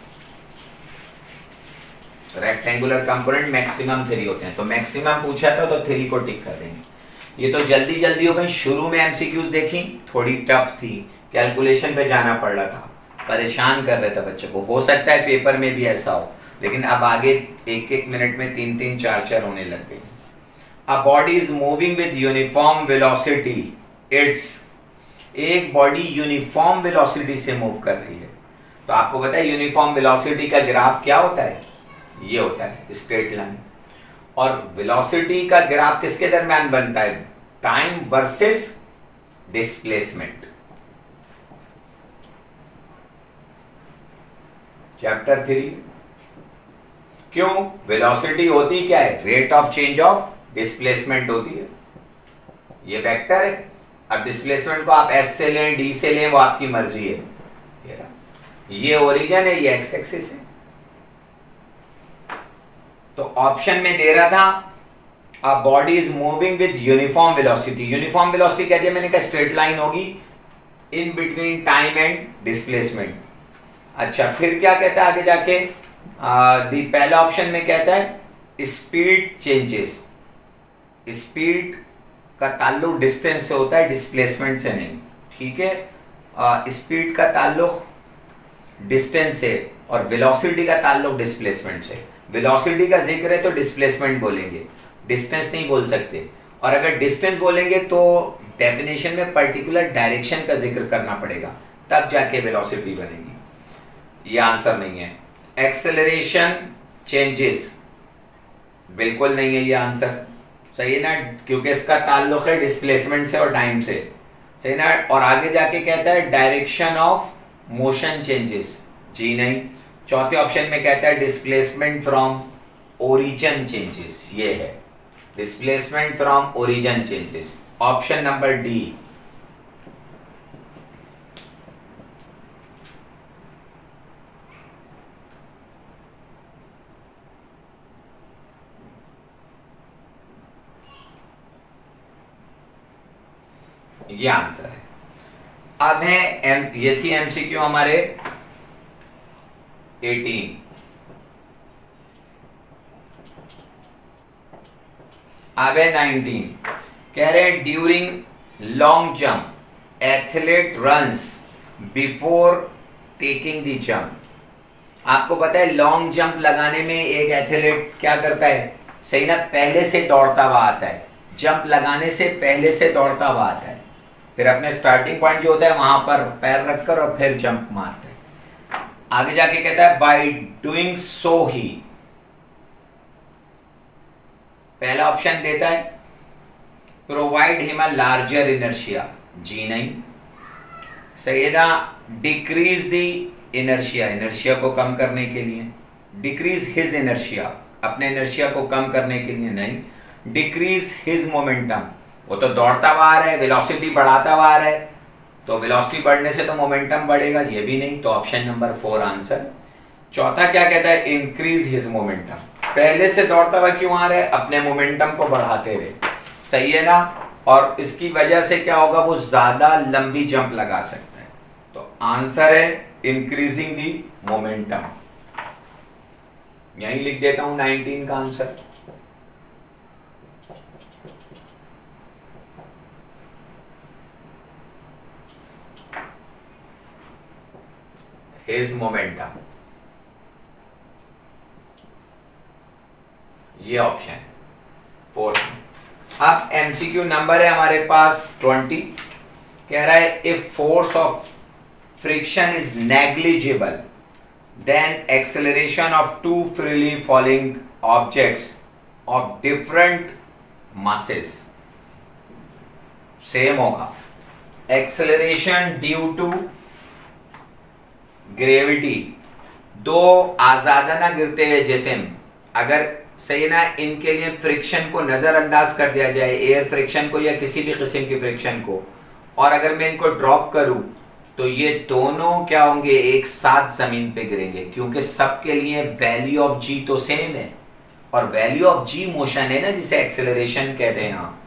रेक्टेंगुलर कंपोनेंट मैक्सिमम 3 होते हैं। तो मैक्सिमम पूछा था तो 3 को टिक कर देंगे। ये तो जल्दी जल्दी हो गई। शुरू में एमसीक्यूज देखी थोड़ी टफ थी, कैलकुलेशन पे जाना पड़ रहा था, परेशान कर रहे थे बच्चों को। हो सकता है पेपर में भी ऐसा हो, लेकिन अब आगे 1-1 मिनट में 3-3, 4-4 होने लग गए। A body is moving with uniform velocity. It's, एक बॉडी यूनिफॉर्म वेलोसिटी से मूव कर रही है। तो आपको पता है यूनिफॉर्म वेलोसिटी का ग्राफ क्या होता है, ये होता है स्ट्रेट लाइन। और वेलोसिटी का ग्राफ किसके दरमियान बनता है, टाइम वर्सेस डिस्प्लेसमेंट। चैप्टर 3। क्यों, वेलोसिटी होती क्या है, rate of change of displacement होती है। ये वेक्टर है, अब डिस्प्लेसमेंट को आप एस से लें, डी से लें, वो आपकी मर्जी है। ये ओरिजिन है, ये एक्स एक्सिस है। तो ऑप्शन में दे रहा था a body is moving with uniform velocity. Uniform velocity कह दिया मैंने, कहा स्ट्रेट लाइन होगी in between time and displacement. अच्छा, फिर क्या कहता है आगे जाके, पहला ऑप्शन में कहता है स्पीड चेंजेस। स्पीड का ताल्लुक डिस्टेंस से होता है, डिस्प्लेसमेंट से नहीं, ठीक है। स्पीड का ताल्लुक डिस्टेंस से और वेलोसिटी का ताल्लुक डिस्प्लेसमेंट से। वेलोसिटी का जिक्र है तो डिस्प्लेसमेंट बोलेंगे, डिस्टेंस नहीं बोल सकते। और अगर डिस्टेंस बोलेंगे तो डेफिनेशन में पर्टिकुलर डायरेक्शन का जिक्र करना पड़ेगा, तब जाके वेलोसिटी बनेगी। ये आंसर नहीं है। एक्सेलरेशन चेंजेस, बिल्कुल नहीं है ये आंसर, सही है ना, क्योंकि इसका ताल्लुक है डिस्प्लेसमेंट से और टाइम से, सही ना। और आगे जाके कहता है डायरेक्शन ऑफ मोशन चेंजेस, जी नहीं। चौथे ऑप्शन में कहता है डिस्प्लेसमेंट फ्रॉम ओरिजिन चेंजेस, ये है displacement from origin changes, option number D. ये आंसर है। अब है ये थी एमसीक्यू हमारे 18। अब है 19। कह रहे हैं during long jump athlete runs before taking the jump. आपको पता है लॉन्ग जंप लगाने में एक एथलीट क्या करता है, सही ना, पहले से दौड़ता हुआ आता है। जंप लगाने से पहले से दौड़ता हुआ आता है, फिर अपने स्टार्टिंग पॉइंट जो होता है वहां पर पैर रखकर और फिर जंप मारता है। आगे जाके कहता है बाय डूइंग सो ही, पहला ऑप्शन देता है provide him a larger inertia, जी नहीं। सही है ना, डिक्रीज द इनर्शिया, इनर्शिया को कम करने के लिए। डिक्रीज हिज इनर्शिया, अपने इनर्शिया को कम करने के लिए नहीं। डिक्रीज हिज मोमेंटम, वो तो दौड़ता हुआ आ रहा है, वेलोसिटी बढ़ाता हुआ आ रहा है, तो वेलोसिटी बढ़ने से तो मोमेंटम बढ़ेगा, ये भी नहीं। तो ऑप्शन नंबर 4 आंसर। चौथा क्या कहता है, इंक्रीज हिज मोमेंटम, पहले से दौड़ता हुआ क्यों आ रहा है, अपने मोमेंटम को बढ़ाते हुए, सही है ना। और इसकी वजह से क्या होगा, वो ज्यादा लंबी जंप लगा सकता है। तो आंसर है इंक्रीजिंग दी मोमेंटम। यहीं लिख देता हूं 19 का आंसर। हिज मोमेंटम, ये ऑप्शन फोर्थ में। अब एमसीक्यू नंबर है हमारे पास 20। कह रहा है if force of friction is negligible then acceleration of two freely falling objects of different masses same होगा। एक्सेलरेशन ड्यू टू ग्रेविटी, दो आजादाना गिरते हुए जिस्म, अगर सही ना इनके लिए फ्रिक्शन को नजरअंदाज कर दिया जाए, एयर फ्रिक्शन को या किसी भी किस्म की फ्रिक्शन को, और अगर मैं इनको ड्रॉप करूं तो ये दोनों क्या होंगे, एक साथ जमीन पे गिरेंगे, क्योंकि सबके लिए वैल्यू ऑफ जी तो सेम है और वैल्यू ऑफ जी मोशन है ना, जिसे एक्सेलरेशन कहते हैं यहाँ,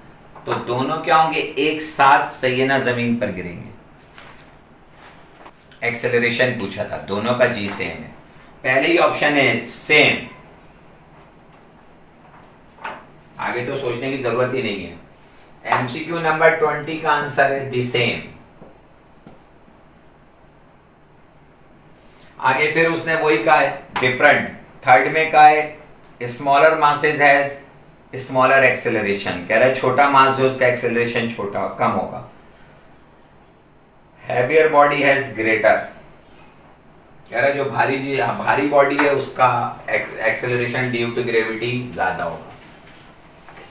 तो दोनों क्या होंगे, एक साथ सही ना जमीन पर गिरेंगे। एक्सेलरेशन पूछा था, दोनों का जी सेम है, पहले ही ऑप्शन है सेम, आगे तो सोचने की जरूरत ही नहीं है। एमसीक्यू नंबर 20 का आंसर है द सेम। आगे फिर उसने वही कहा है डिफरेंट, थर्ड में कहा है smaller masses has smaller acceleration, कह रहा है छोटा मास जो उसका एक्सेलरेशन छोटा कम होगा। हैवियर बॉडी हैज ग्रेटर, कह रहा है जो भारी बॉडी है उसका एक्सेलरेशन ड्यू टू ग्रेविटी ज्यादा होगा।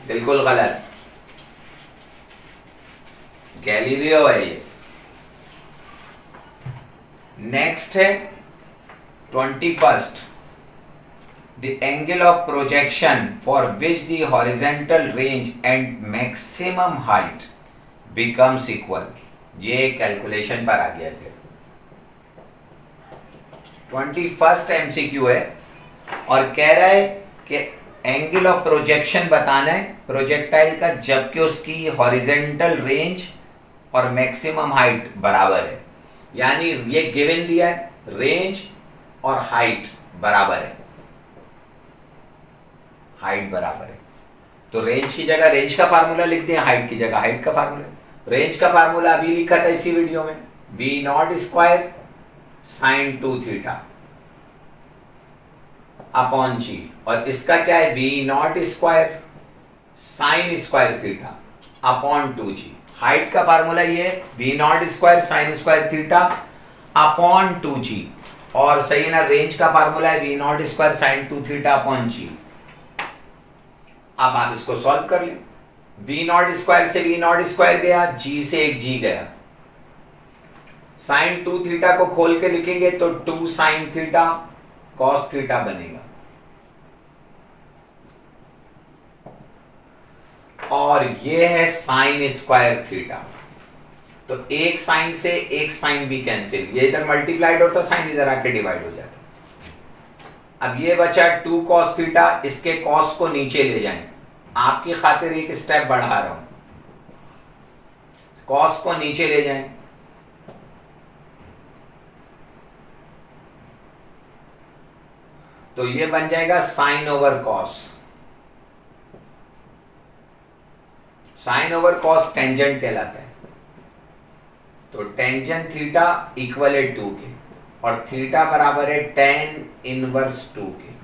बिल्कुल गलत, गैलीलियो है ये। नेक्स्ट है 21st, the angle of projection for which the horizontal range and maximum height becomes equal, ये कैलकुलेशन पर आ गया थे। 21st एमसीक्यू है और कह रहा है कि एंगल ऑफ प्रोजेक्शन बताना है प्रोजेक्टाइल का जबकि उसकी हॉरिजेंटल रेंज और मैक्सिमम हाइट बराबर है, यानी ये गिवन दिया है रेंज और हाइट बराबर है, हाइट बराबर है, तो रेंज की जगह रेंज का फार्मूला लिख दें, हाइट की जगह हाइट का फार्मूला। रेंज का फार्मूला अभी लिखा था इसी वीडियो में, V nought square sine 2 theta upon G, और इसका क्या है V nought square sine square theta upon 2g। Height का फार्मूला ये है V nought square sine square theta upon 2g, और सही ना रेंज का फार्मूला है V nought square sine 2 theta upon G. अब आप इसको सॉल्व कर लें, वी नॉट स्क्वायर से वी नॉट स्क्वायर गया, जी से एक जी गया, साइन 2 थीटा को खोल के लिखेंगे तो 2 साइन थीटा कॉस थीटा बनेगा, और ये है साइन स्क्वायर थीटा, तो एक साइन से एक साइन भी कैंसिल, ये इधर मल्टीप्लाइड होता साइन इधर आके डिवाइड हो जाता। अब ये बचा 2 कॉस थीटा, इसके कॉस को नीचे ले जाएं, आपकी खातिर एक स्टेप बढ़ा रहा हूं, कॉस को नीचे ले जाएं, तो ये बन जाएगा sine over cos. Sine over cos tangent कहलाता है, तो टेंजेंट थीटा इक्वल है 2 के, और थीटा बराबर है tan इनवर्स 2 के।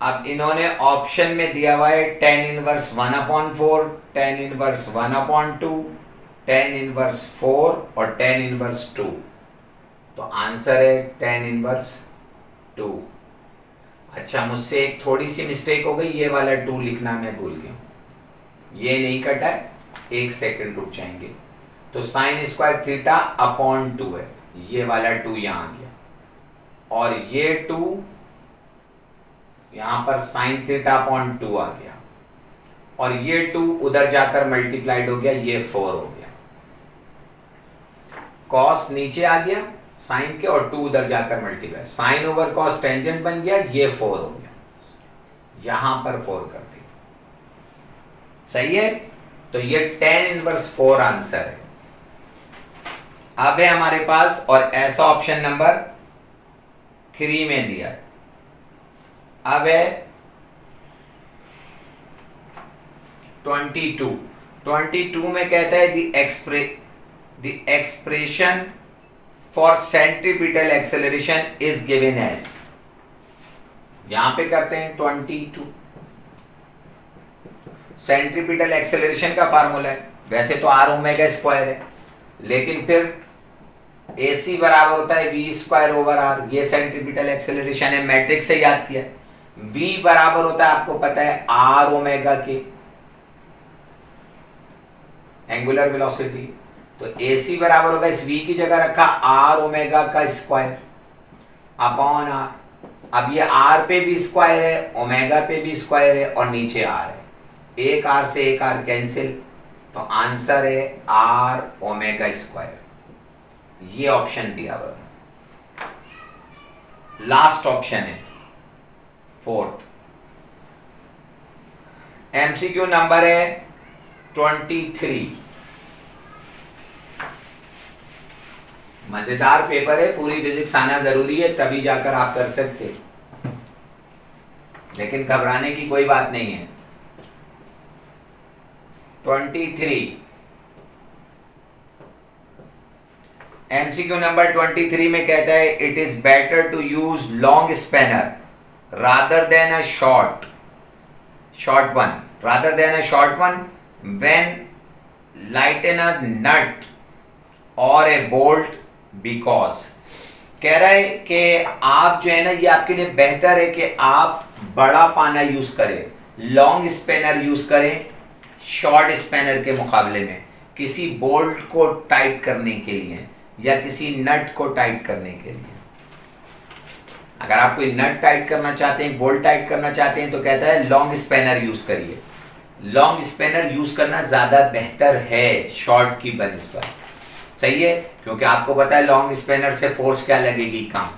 अब इन्होंने ऑप्शन में दिया हुआ है tan inverse 1/4, tan inverse 1/2, tan inverse 4 और tan इनवर्स 2, तो आंसर है tan इनवर्स 2। अच्छा, मुझसे एक थोड़ी सी मिस्टेक हो गई, ये वाला 2 लिखना मैं भूल गया, ये नहीं कटा है, एक सेकंड रुक जाएंगे, तो साइन स्क्वायर थीटा अपॉन 2 है, ये वाला 2 यहां आ गया, और ये 2 यहां पर साइन थीटा अपॉन 2 आ गया, और ये 2 उधर जाकर मल्टीप्लाइड हो गया, ये 4 हो गया, कॉस नीचे आ गया साइन के, और 2 उधर जाकर multiply, sine over cos tangent बन गया, ये 4 हो गया, यहां पर 4 कर दिया, सही है, तो ये tan इनवर्स 4 आंसर है। अब है हमारे पास और ऐसा ऑप्शन नंबर 3 में दिया है। अब है 22 में कहता है the expression for centripetal acceleration is given as, यहां पे करते हैं 22। सेंट्रीपिटल एक्सेलरेशन का फार्मूला है, वैसे तो आर ओमेगा स्क्वायर है, लेकिन फिर AC बराबर होता है v स्क्वायर ओवर आर, ये सेंट्रीपिटल एक्सेलरेशन है, मैट्रिक्स से याद किया। v बराबर होता है आपको पता है r ओमेगा के, एंगुलर वेलोसिटी, तो AC बराबर होगा, इस v की जगह रखा r ओमेगा का स्क्वायर अपॉन r। अब ये r पे भी स्क्वायर है, ओमेगा पे भी स्क्वायर है और नीचे r है, एक r से एक r कैंसिल, तो आंसर है r ओमेगा स्क्वायर। ये ऑप्शन दिया हुआ है, लास्ट ऑप्शन है 4th। MCQ नंबर है 23। मजेदार पेपर है, पूरी फिजिक्स आना जरूरी है तभी जाकर आप कर सकते, लेकिन घबराने की कोई बात नहीं है। 23 MCQ नंबर 23 में कहता है it is better to use long spanner rather than a short one when lighten a nut और ए बोल्ट, बिकॉज कह रहा है कि आप जो है ना, ये आपके लिए बेहतर है कि आप बड़ा पाना यूज करें, लॉन्ग स्पैनर यूज करें शॉर्ट स्पैनर के मुकाबले में, किसी बोल्ट को टाइट करने के लिए या किसी नट को टाइट करने के लिए। अगर आप कोई नट टाइट करना चाहते हैं, बोल्ट टाइट करना चाहते हैं, तो कहता है लॉन्ग स्पैनर यूज करिए। लॉन्ग स्पैनर यूज करना ज्यादा बेहतर है शॉर्ट की बनिस्बत, सही है, क्योंकि आपको पता है लॉन्ग स्पैनर से फोर्स क्या लगेगी, कम।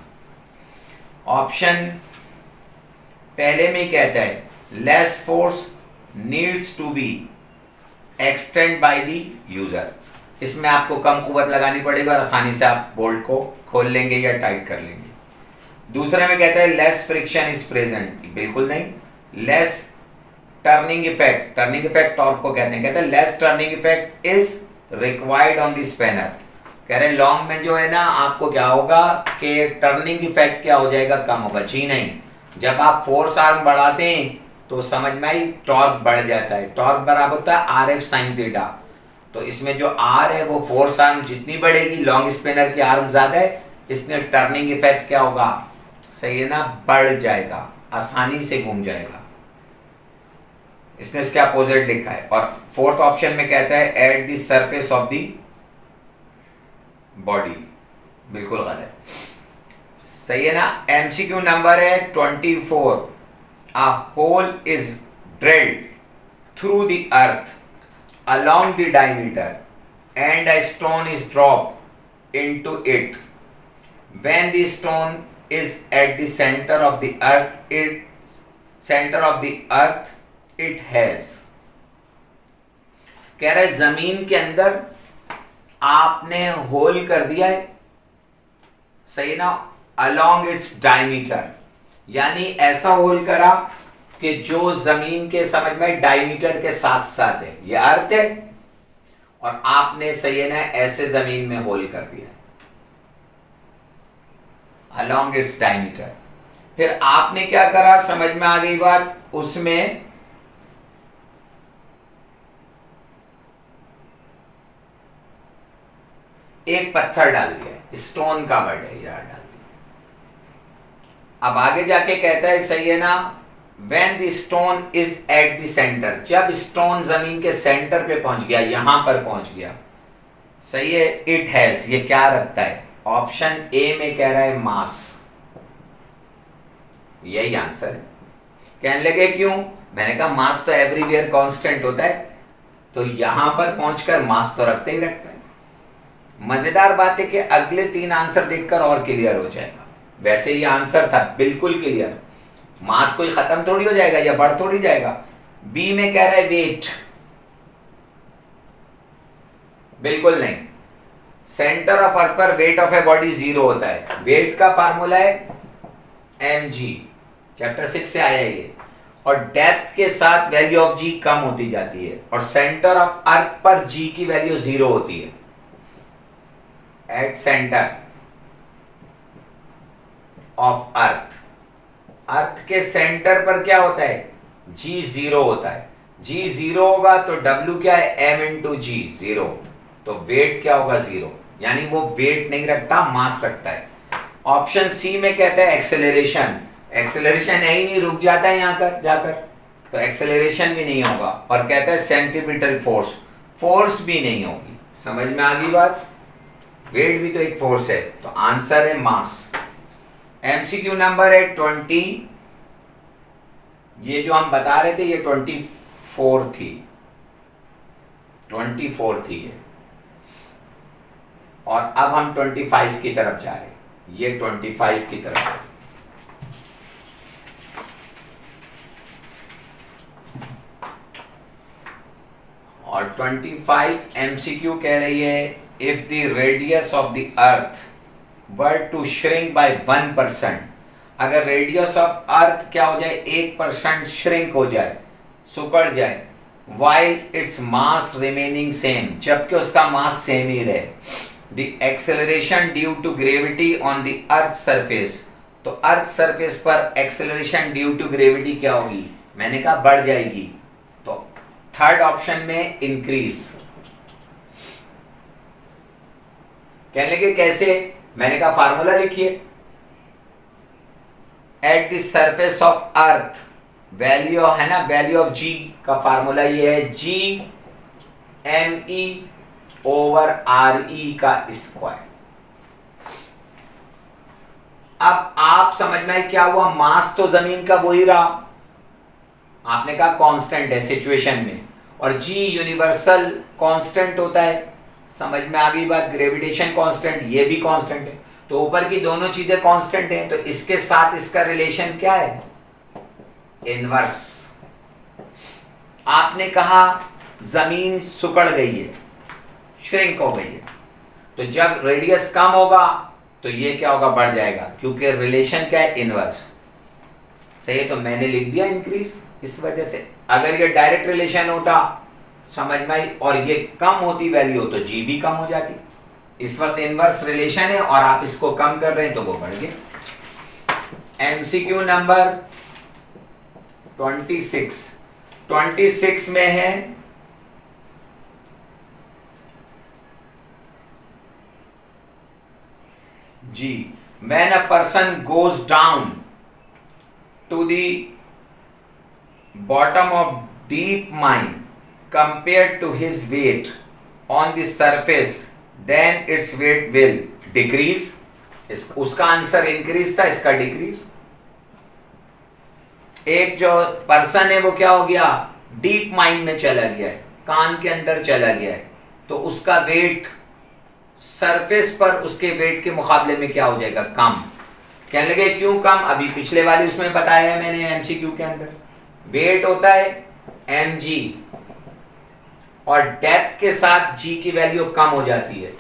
ऑप्शन पहले में कहता है less force needs to be extend by the user, इसमें आपको कम कुवत लगानी पड़ेगी और आसानी से आप बोल्ट को खोल लेंगे या टाइट कर लेंगे। दूसरे में कहता है लेस फ्रिक्शन इज प्रेजेंट, बिल्कुल नहीं। लेस टर्निंग इफेक्ट टॉर्क को कहते हैं, कहते हैं less turning effect is required on the spanner. कह रहे हैं लॉन्ग में जो है ना, आपको क्या होगा कि टर्निंग इफेक्ट क्या हो जाएगा, कम होगा। जी नहीं, जब आप फोर्स आर्म बढ़ाते हैं तो समझ में आई, टॉर्क बढ़ जाता है। टॉर्क बराबर होता है RF sin थीटा, तो इसमें जो R है वो फोर्स आर्म जितनी बढ़ेगी, लॉन्ग स्पिनर की आर्म ज्यादा है, इसमें टर्निंग इफेक्ट क्या होगा, सही है ना, बढ़ जाएगा, आसानी से घूम जाएगा। इसने इसके अपोजिट लिखा है। और 4th ऑप्शन में कहता है eight the surface of the body, बिल्कुल गलत, सही है ना। MCQ नंबर है 24। A hole is drilled through the earth along the diameter and a stone is dropped into it. When the stone is at the center of the earth, it has, कह रहा है जमीन के अंदर आपने whole कर दिया है, सही ना, along its diameter, यानी ऐसा होल करा कि जो जमीन के समझ में डायमीटर के साथ साथ है, ये अर्थ है, और आपने सही है ना ऐसे जमीन में होल कर दिया along its diameter। फिर आपने क्या करा, समझ में आ गई बात, उसमें एक पत्थर डाल दिया, स्टोन का वर्ड है यार, डाल दिया। अब आगे जाके कहता है, सही है ना, when the stone is at the center, जब स्टोन जमीन के सेंटर पे पहुंच गया, यहां पर पहुंच गया, सही है, it has, ये क्या रखता है, ऑप्शन ए में कह रहा है मास, यही आंसर है। कहने लगे क्यों, मैंने कहा मास तो एवरीवेयर कांस्टेंट होता है, तो यहां पर पहुंचकर मास तो रखते ही रखता है। मजेदार बात है कि अगले 3 आंसर देखकर और क्लियर हो जाएगा। वैसे ये आंसर था बिल्कुल क्लियर, मास कोई खत्म थोड़ी हो जाएगा या बढ़ थोड़ी जाएगा। बी में कह रहा है वेट, बिल्कुल नहीं। सेंटर ऑफ अर्थ पर वेट ऑफ ए बॉडी 0 होता है। वेट का फार्मूला है mg, चैप्टर 6 से आया ये। और डेप्थ के साथ वैल्यू ऑफ g कम होती जाती है और सेंटर ऑफ अर्थ पर g की वैल्यू 0 होती है। एट सेंटर ऑफ अर्थ, अर्थ के सेंटर पर क्या होता है, g 0 होता है। g 0 होगा तो w क्या है, m इंटू जी 0, तो वेट क्या होगा 0, यानी वो वेट नहीं रखता, मास रखता है। ऑप्शन सी में कहता है एक्सेलरेशन, एक्सेलरेशन है ही नहीं, रुक जाता है यहां कर जाकर, तो एक्सेलरेशन भी नहीं होगा। और कहता है सेंट्रीपिटल फोर्स, फोर्स भी नहीं होगी। समझ में आ गई बात, वेट भी तो एक फोर्स है, तो आंसर है मास। एमसीक्यू नंबर है 20, ये जो हम बता रहे थे ये 24 थी, 24 थी ये, और अब हम 25 की तरफ जा रहे हैं, ये 25 की तरफ है। और 25 एमसीक्यू कह रही है if the radius of the earth were to shrink by 1%, अगर रेडियस ऑफ अर्थ क्या हो जाए 1% श्रिंक हो जाए, सुकड़ जाए, while its mass remaining same, जबकि उसका मास सेम ही रहे, the acceleration due to gravity on the earth surface, तो अर्थ सरफेस पर एक्सेलरेशन ड्यू टू ग्रेविटी क्या होगी, मैंने कहा बढ़ जाएगी, तो थर्ड ऑप्शन में इंक्रीज। कहने लगे कैसे, मैंने कहा फार्मूला लिखिए, at the surface of earth value है ना, वैल्यू ऑफ जी का फार्मूला ये है G M E over R E का स्क्वायर। अब आप समझ में क्या हुआ, मास तो जमीन का वही रहा, आपने कहा कांस्टेंट है सिचुएशन में, और जी यूनिवर्सल कांस्टेंट होता है, समझ में आ गई बात, ग्रेविटेशन कांस्टेंट, ये भी कांस्टेंट है, तो ऊपर की दोनों चीजें कांस्टेंट हैं, तो इसके साथ इसका रिलेशन क्या है, इनवर्स। आपने कहा जमीन सिकुड़ गई है, श्रिंक हो गई है, तो जब रेडियस कम होगा तो ये क्या होगा, बढ़ जाएगा, क्योंकि रिलेशन क्या है, इनवर्स। सही है, तो मैंने लिख दिया इंक्रीज इस वजह से। अगर ये डायरेक्ट रिलेशन होता, समझ में आई, और ये कम होती वैल्यू तो जी भी कम हो जाती। इस वक्त इनवर्स रिलेशन है और आप इसको कम कर रहे हैं तो वो बढ़ गया। एमसीक्यू नंबर 26 में है जी, when a person goes down to the bottom of deep mine compared to his weight on the surface, then its weight will decrease। उसका आंसर इंक्रीज था, इसका डिक्रीज। एक जो पर्सन है वो क्या हो गया, डीप माइन में चला गया है, कान के अंदर चला गया है, तो उसका वेट सरफेस पर उसके वेट के मुकाबले में क्या हो जाएगा, कम। कहने लगे क्यों कम, अभी पिछले वाली उसमें बताया है मैंने एमसीक्यू के अंदर, वेट होता है mg और डेप्थ के साथ g की वैल्यू कम हो जाती है,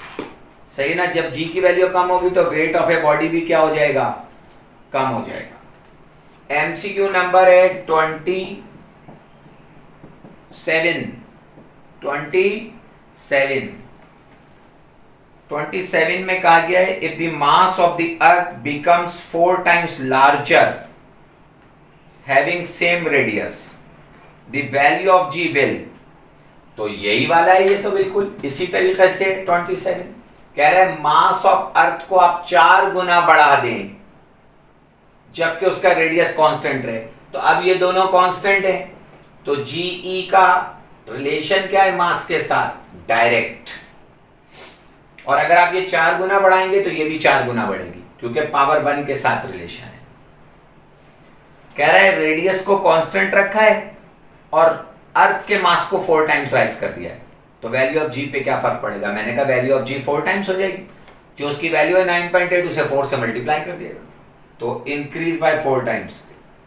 सही ना, जब g की वैल्यू कम होगी तो वेट ऑफ ए बॉडी भी क्या हो जाएगा, कम हो जाएगा। एमसीक्यू नंबर है 27 में कहा गया है if the mass of the earth becomes 4 times larger having same radius the value of g will, तो यही वाला है ये, तो बिल्कुल इसी तरीके से 27 कह रहा है मास ऑफ अर्थ को आप 4 गुना बढ़ा दें जबकि उसका रेडियस कांस्टेंट रहे, तो अब ये दोनों कांस्टेंट हैं, तो जी ई का रिलेशन क्या है मास के साथ, डायरेक्ट, और अगर आप ये 4 गुना बढ़ाएंगे तो ये भी 4 गुना बढ़ेगी, क्योंकि पावर 1 के साथ रिलेशन है। कह रहा है रेडियस को कांस्टेंट रखा है और अर्थ के मास को 4 टाइम्स राइज कर दिया है, तो वैल्यू ऑफ जी पे क्या फर्क पड़ेगा, मैंने कहा वैल्यू ऑफ जी 4 टाइम्स हो जाएगी, जो उसकी वैल्यू है 9.8 उसे 4 से मल्टीप्लाई कर दिएगा, तो इंक्रीज बाय 4 टाइम्स,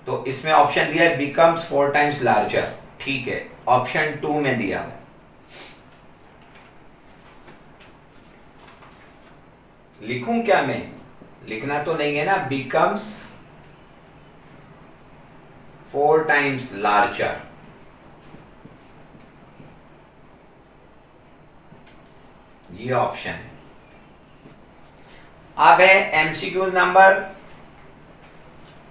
तो इसमें ऑप्शन दिया है बिकम्स 4 टाइम्स लार्जर, ठीक है, ऑप्शन 2 में दिया है। लिखूं क्या मैं, लिखना तो नहीं है ना, बिकम्स 4 times larger. ये ऑप्शन है। अब है एमसीक्यू नंबर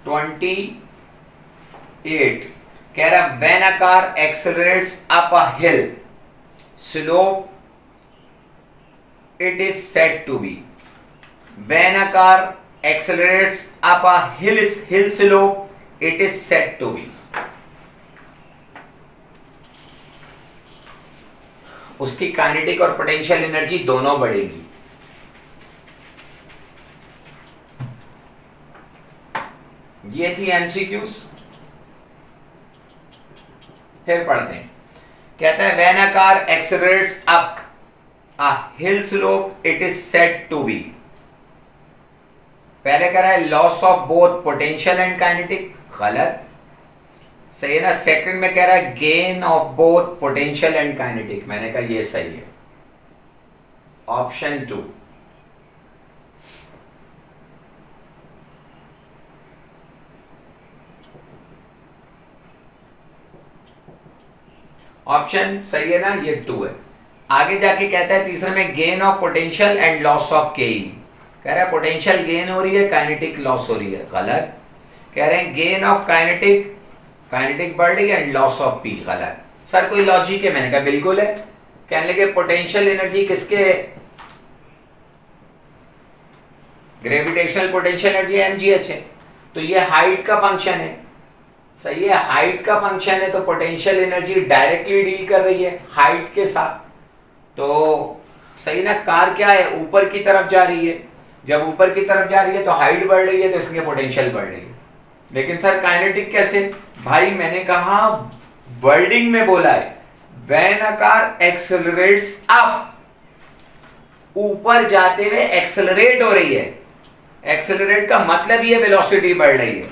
28, कह रहा when a car accelerates up a hill slope it is said to be. When a car accelerates up a hill slope it is said to be. उसकी kinetic और potential energy दोनों बढ़ेगी। ये थी MCQs. फिर पढ़ते हैं। कहता है when a car accelerates up a hill slope it is said to be. पहले कह रहा है loss of both potential and kinetic, गलत। सही है ना। सेकंड में कह रहा है gain of both potential and kinetic, मैंने कहा ये सही है, ऑप्शन 2। ऑप्शन सही है ना, ये 2 है। आगे जाके कहता है तीसरे में gain of potential and loss of के। कह रहा है पोटेंशियल गेन हो रही है, काइनेटिक लॉस हो रही है, गलत। कह रहे हैं गेन ऑफ काइनेटिक, काइनेटिक बढ़ रही है एंड लॉस ऑफ पी, गलत। सर कोई लॉजिक है? मैंने कहा बिल्कुल है। कहने लगे पोटेंशियल एनर्जी किसके, ग्रेविटेशनल पोटेंशियल एनर्जी mgh है, तो ये हाइट का फंक्शन है। सही है, हाइट का फंक्शन है तो पोटेंशियल एनर्जी डायरेक्टली डील कर रही है हाइट के साथ। तो सही ना, कार क्या है, ऊपर की तरफ जा रही है। जब ऊपर की तरफ जा रही है तो हाइट बढ़ रही है, तो इसलिए पोटेंशियल बढ़ रही है। लेकिन सर काइनेटिक कैसे? भाई मैंने कहा वर्डिंग में बोला है when a car accelerates up, ऊपर जाते हुए एक्सेलरेट हो रही है। एक्सेलरेट का मतलब ये वेलोसिटी बढ़ रही है।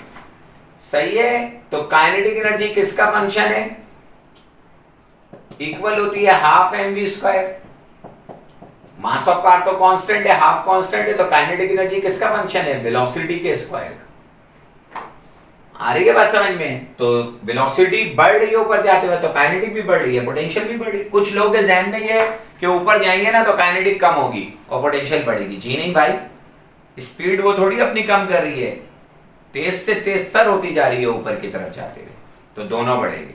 सही है, तो काइनेटिक एनर्जी किसका फंक्शन है? इक्वल होती है half mv square. Mass of car तो कांस्टेंट है, हाफ कांस्टेंट है, तो काइनेटिक एनर्जी किसका फंक्शन है? वेलोसिटी के स्क्वायर। आ रही है बात समझ में? तो वेलोसिटी बढ़ रही है ऊपर जाते हुए, तो काइनेटिक भी बढ़ रही है, पोटेंशियल भी बढ़ रही है। कुछ लोगों के जहन में ये है कि ऊपर जाएंगे ना तो काइनेटिक कम होगी और पोटेंशियल बढ़ेगी। जी नहीं भाई, स्पीड वो थोड़ी अपनी कम कर रही है, तेज से तेजतर होती जा रही है ऊपर की तरफ जाते हुए, तो दोनों बढ़ेंगे।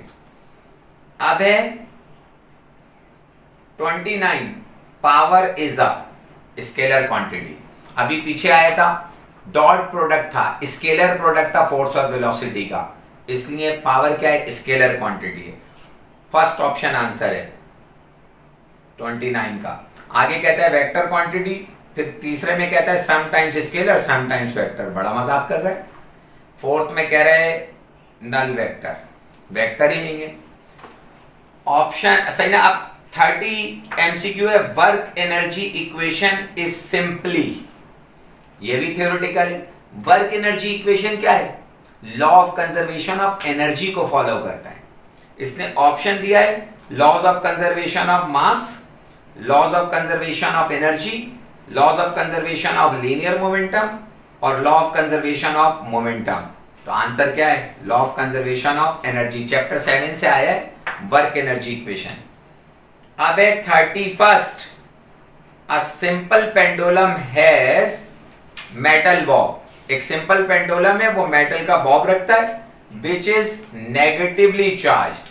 अब है 29, power is a scalar quantity. अभी पीछे आया था डॉट प्रोडक्ट था, स्केलर प्रोडक्ट था फोर्स और वेलोसिटी का, इसलिए पावर क्या है? स्केलर क्वांटिटी है। फर्स्ट ऑप्शन आंसर है 29 का। आगे कहता है वेक्टर क्वांटिटी, फिर तीसरे में कहता है some times scalar some times vector. बड़ा मजाक कर रहा है। फोर्थ में कह रहे हैं नल वेक्टर, वेक्टर ही नहीं है। ऑप्शन सही ना। अब 30 एमसीक्यू है, work energy equation is simply, ये भी थ्योरेटिकल है। वर्क एनर्जी इक्वेशन क्या है? Law of conservation of energy को फॉलो करता है। इसने ऑप्शन दिया है laws of conservation of mass, laws of conservation of energy, laws of conservation of linear momentum और law of conservation of momentum. तो आंसर क्या है? Law of conservation of energy. Chapter 7 से आया है वर्क एनर्जी इक्वेशन। अब है 31, a simple pendulum has metal Bob. एक सिंपल पेंडुलम है, वो मेटल का बॉब रखता है विच इज नेगेटिवली चार्ज्ड,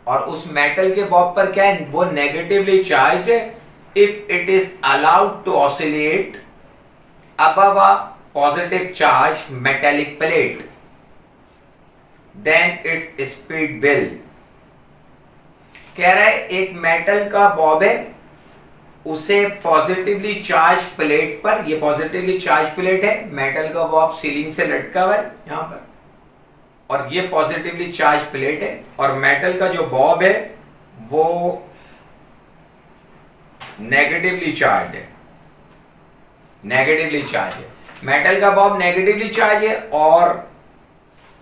और उस मेटल के बॉब पर क्या है? वो नेगेटिवली चार्ज्ड है। If it is allowed to oscillate above a positive charge metallic plate, then its speed will। कह रहा है एक मेटल का बॉब है, उसे पॉजिटिवली चार्ज प्लेट पर, ये पॉजिटिवली चार्ज प्लेट है, मेटल का बॉब सीलिंग से लटका हुआ है यहां पर, और ये पॉजिटिवली चार्ज प्लेट है, और मेटल का जो बॉब है वो नेगेटिवली चार्ज है, नेगेटिवली चार्ज है। मेटल का बॉब नेगेटिवली चार्ज है और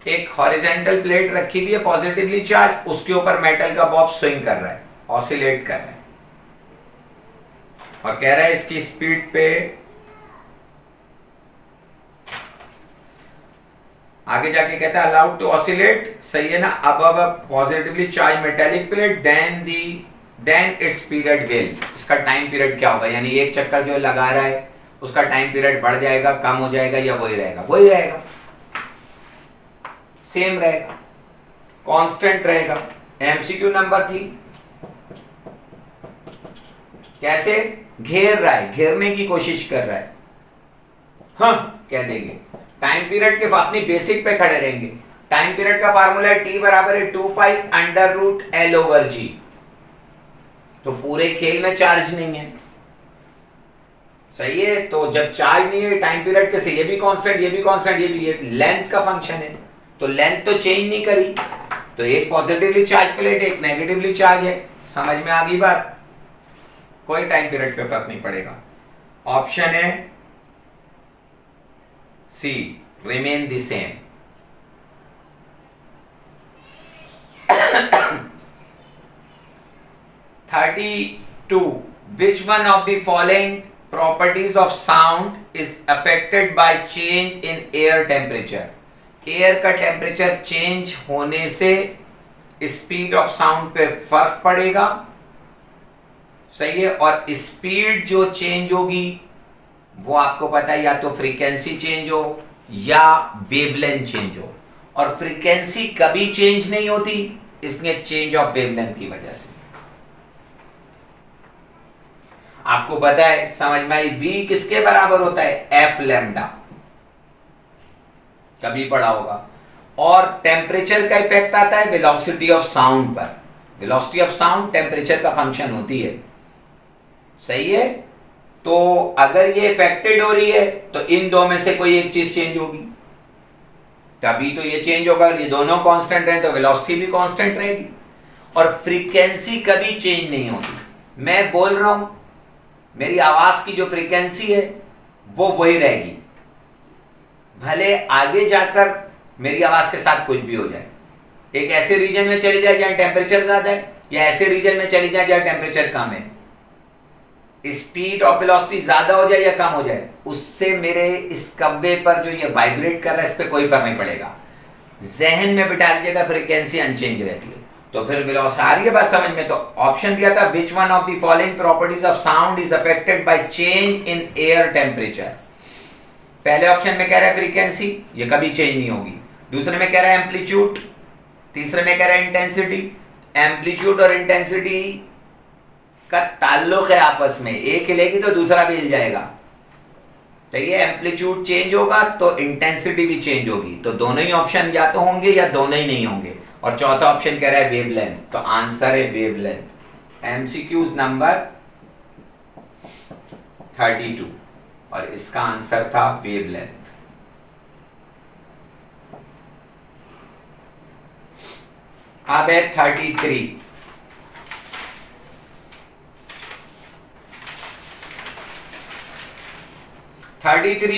एक हॉरिजॉन्टल प्लेट रखी हुई है पॉजिटिवली चार्ज, उसके ऊपर मेटल का बॉब स्विंग कर रहा है, ऑसिलेट कर रहा है, और कह रहा है इसकी स्पीड पे आगे जाके कहता है अलाउड टू ऑसिलेट, सही है ना, above a positively charge metallic plate then its period will, इसका टाइम पीरियड क्या होगा, यानी एक चक्कर जो लगा रहा है उसका टाइम पीरियड बढ़ जाएगा, कम हो जाएगा, या वही रहेगा, वही रहेगा, सेम रहेगा, कांस्टेंट रहेगा। एमसीक्यू नंबर 3, कैसे घेर रहा है, घेरने की कोशिश कर रहा है, हाँ कह देंगे। टाइम पीरियड के अपनी बेसिक पे खड़े रहेंगे। टाइम पीरियड का फार्मूला है टी बराबर है 2 pi under root L over G. तो पूरे खेल में चार्ज नहीं है, सही है, तो जब चार्ज नहीं है टाइम पीरियड कैसे, ये भी कांस्टेंट, ये भी कांस्टेंट, ये भी, ये लेंथ का फंक्शन है, तो लेंथ तो चेंज नहीं करी, तो एक पॉजिटिवली चार्ज प्लेट एक नेगेटिवली चार्ज है। समझ में आ गई बात, कोई टाइम पीरियड पे फर्क नहीं पड़ेगा। ऑप्शन है C, remain the same. (32) which one of the following properties of sound is affected by change in air temperature? Air का टेम्परेचर चेंज होने से स्पीड ऑफ साउंड पे फर्क पड़ेगा, सही है, और स्पीड जो चेंज होगी वो आपको पता है या तो फ्रीक्वेंसी चेंज हो या वेवलेंथ चेंज हो, और फ्रीक्वेंसी कभी चेंज नहीं होती, इसलिए चेंज ऑफ वेवलेंथ की वजह से। आपको पता है, समझ में आई, वी किसके बराबर होता है, एफ लैम्डा, कभी पढ़ा होगा। और टेम्परेचर का इफेक्ट आता है वेलोसिटी ऑफ साउंड पर, वेलोसिटी ऑफ साउंड टेम्परेचर का फंक्शन होती है, सही है। तो अगर ये इफेक्टेड हो रही है तो इन दो में से कोई एक चीज चेंज होगी, तभी तो ये चेंज होगा। ये दोनों कांस्टेंट हैं तो वेलोसिटी भी कांस्टेंट रहेगी, और फ्रीक्वेंसी कभी चेंज नहीं होती। मैं बोल रहा हूं, मेरी आवाज की जो फ्रीक्वेंसी है वो वही रहेगी, भले आगे जाकर मेरी आवाज के साथ कुछ भी हो जाए, एक ऐसे रीजन में चली जाए जहां टेम्परेचर ज्यादा है, या ऐसे रीजन में चली जाए जहां टेम्परेचर कम है, स्पीड और वेलोसिटी ज्यादा हो जाए या कम हो जाए, उससे मेरे इस कव्वे पर जो ये वाइब्रेट कर रहा है इस पर कोई फर्क नहीं पड़ेगा। जहन में बिठा लीजिएगा, फ्रीक्वेंसी अनचेंज रहती है। तो फिर वेलोसिटी आ रही है बात समझ में। तो ऑप्शन दिया था which one of the following properties of sound is affected by change in air temperature. पहले ऑप्शन में कह रहा है फ्रीक्वेंसी, ये कभी चेंज नहीं होगी। दूसरे में कह रहा है एम्पलीट्यूड, तीसरे में कह रहा है इंटेंसिटी। एम्पलीट्यूड और इंटेंसिटी का ताल्लुक है आपस में, एक हिलेगी तो दूसरा भी हिल जाएगा, तो ये एम्पलीट्यूड चेंज होगा तो इंटेंसिटी भी चेंज होगी, तो दोनों ही ऑप्शन या तो होंगे या दोनों ही नहीं होंगे। और चौथा ऑप्शन कह रहा है वेवलेंथ, तो आंसर है वेवलेंथ। एमसीक्यूज नंबर 32 और इसका आंसर था वेवलेंथ। अब है 33।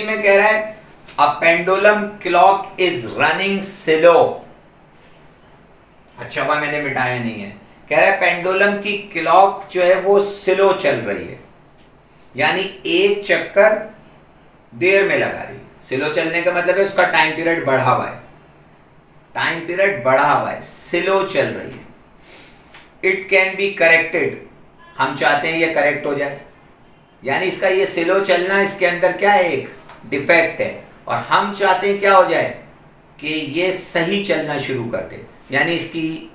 में कह रहा है a pendulum clock is running slow. अच्छा हुआ मैंने मिटाया नहीं है। कह रहा है पेंडुलम की क्लॉक जो है वो स्लो चल रही है, यानी एक चक्कर देर में लगा रही है। स्लो चलने का मतलब है उसका टाइम पीरियड बढ़ा हुआ है, टाइम पीरियड बढ़ा हुआ है, स्लो चल रही है। इट कैन बी करेक्टेड, हम चाहते हैं ये करेक्ट हो जाए, यानी इसका ये स्लो चलना इसके अंदर क्या है, एक डिफेक्ट है, और हम चाहते हैं क्या हो जाए कि ये सही चलना शुरू कर दे, यानी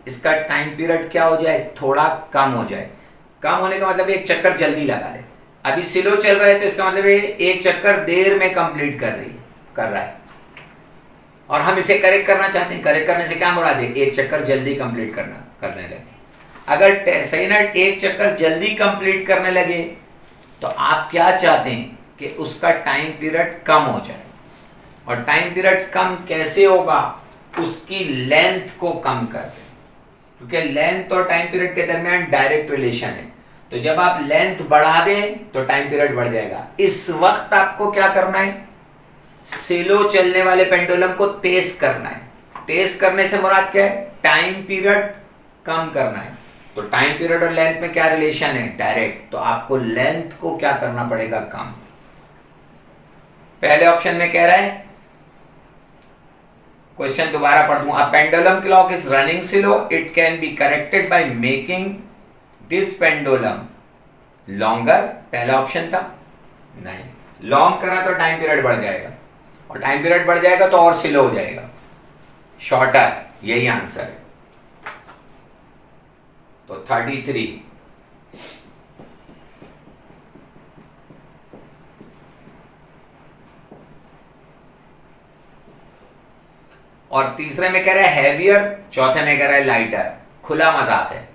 इसका टाइम पीरियड क्या हो जाए, थोड़ा कम हो जाए। कम होने का मतलब एक चक्कर जल्दी लगा ले। अभी स्लो चल रहा है तो इसका मतलब एक चक्कर देर में कंप्लीट कर रहा है, और हम इसे करेक्ट करना चाहते हैं। करेक्ट करने से क्या मुराद है, एक चक्कर जल्दी कंप्लीट करने लगे। अगर सही ना एक चक्कर जल्दी कंप्लीट करने लगे तो आप क्या चाहते हैं कि उसका टाइम पीरियड कम हो जाए, और टाइम पीरियड कम कैसे होगा, उसकी लेंथ को कम कर दें, क्योंकि लेंथ और टाइम पीरियड के दरमियान डायरेक्ट रिलेशन है। तो जब आप लेंथ बढ़ा दें तो टाइम पीरियड बढ़ जाएगा। इस वक्त आपको क्या करना है, स्लो चलने वाले पेंडुलम को तेज करना है। तेज करने से मुराद क्या है, टाइम पीरियड कम करना है। तो टाइम पीरियड और लेंथ में क्या रिलेशन है, डायरेक्ट। तो आपको लेंथ को क्या करना पड़ेगा, कम। पहले ऑप्शन में कह रहा है क्वेश्चन दोबारा पढ़ दूं। A pendulum clock is running slow, it can be corrected by making this pendulum longer. पहला ऑप्शन था, नहीं, लॉन्ग करा तो टाइम पीरियड बढ़ जाएगा, और टाइम पीरियड बढ़ जाएगा तो और स्लो हो जाएगा, शॉर्टर, यही आंसर है। तो 33। और तीसरे में कह रहा है हैवियर, चौथे में कह रहा है लाइटर। खुला मजाक है।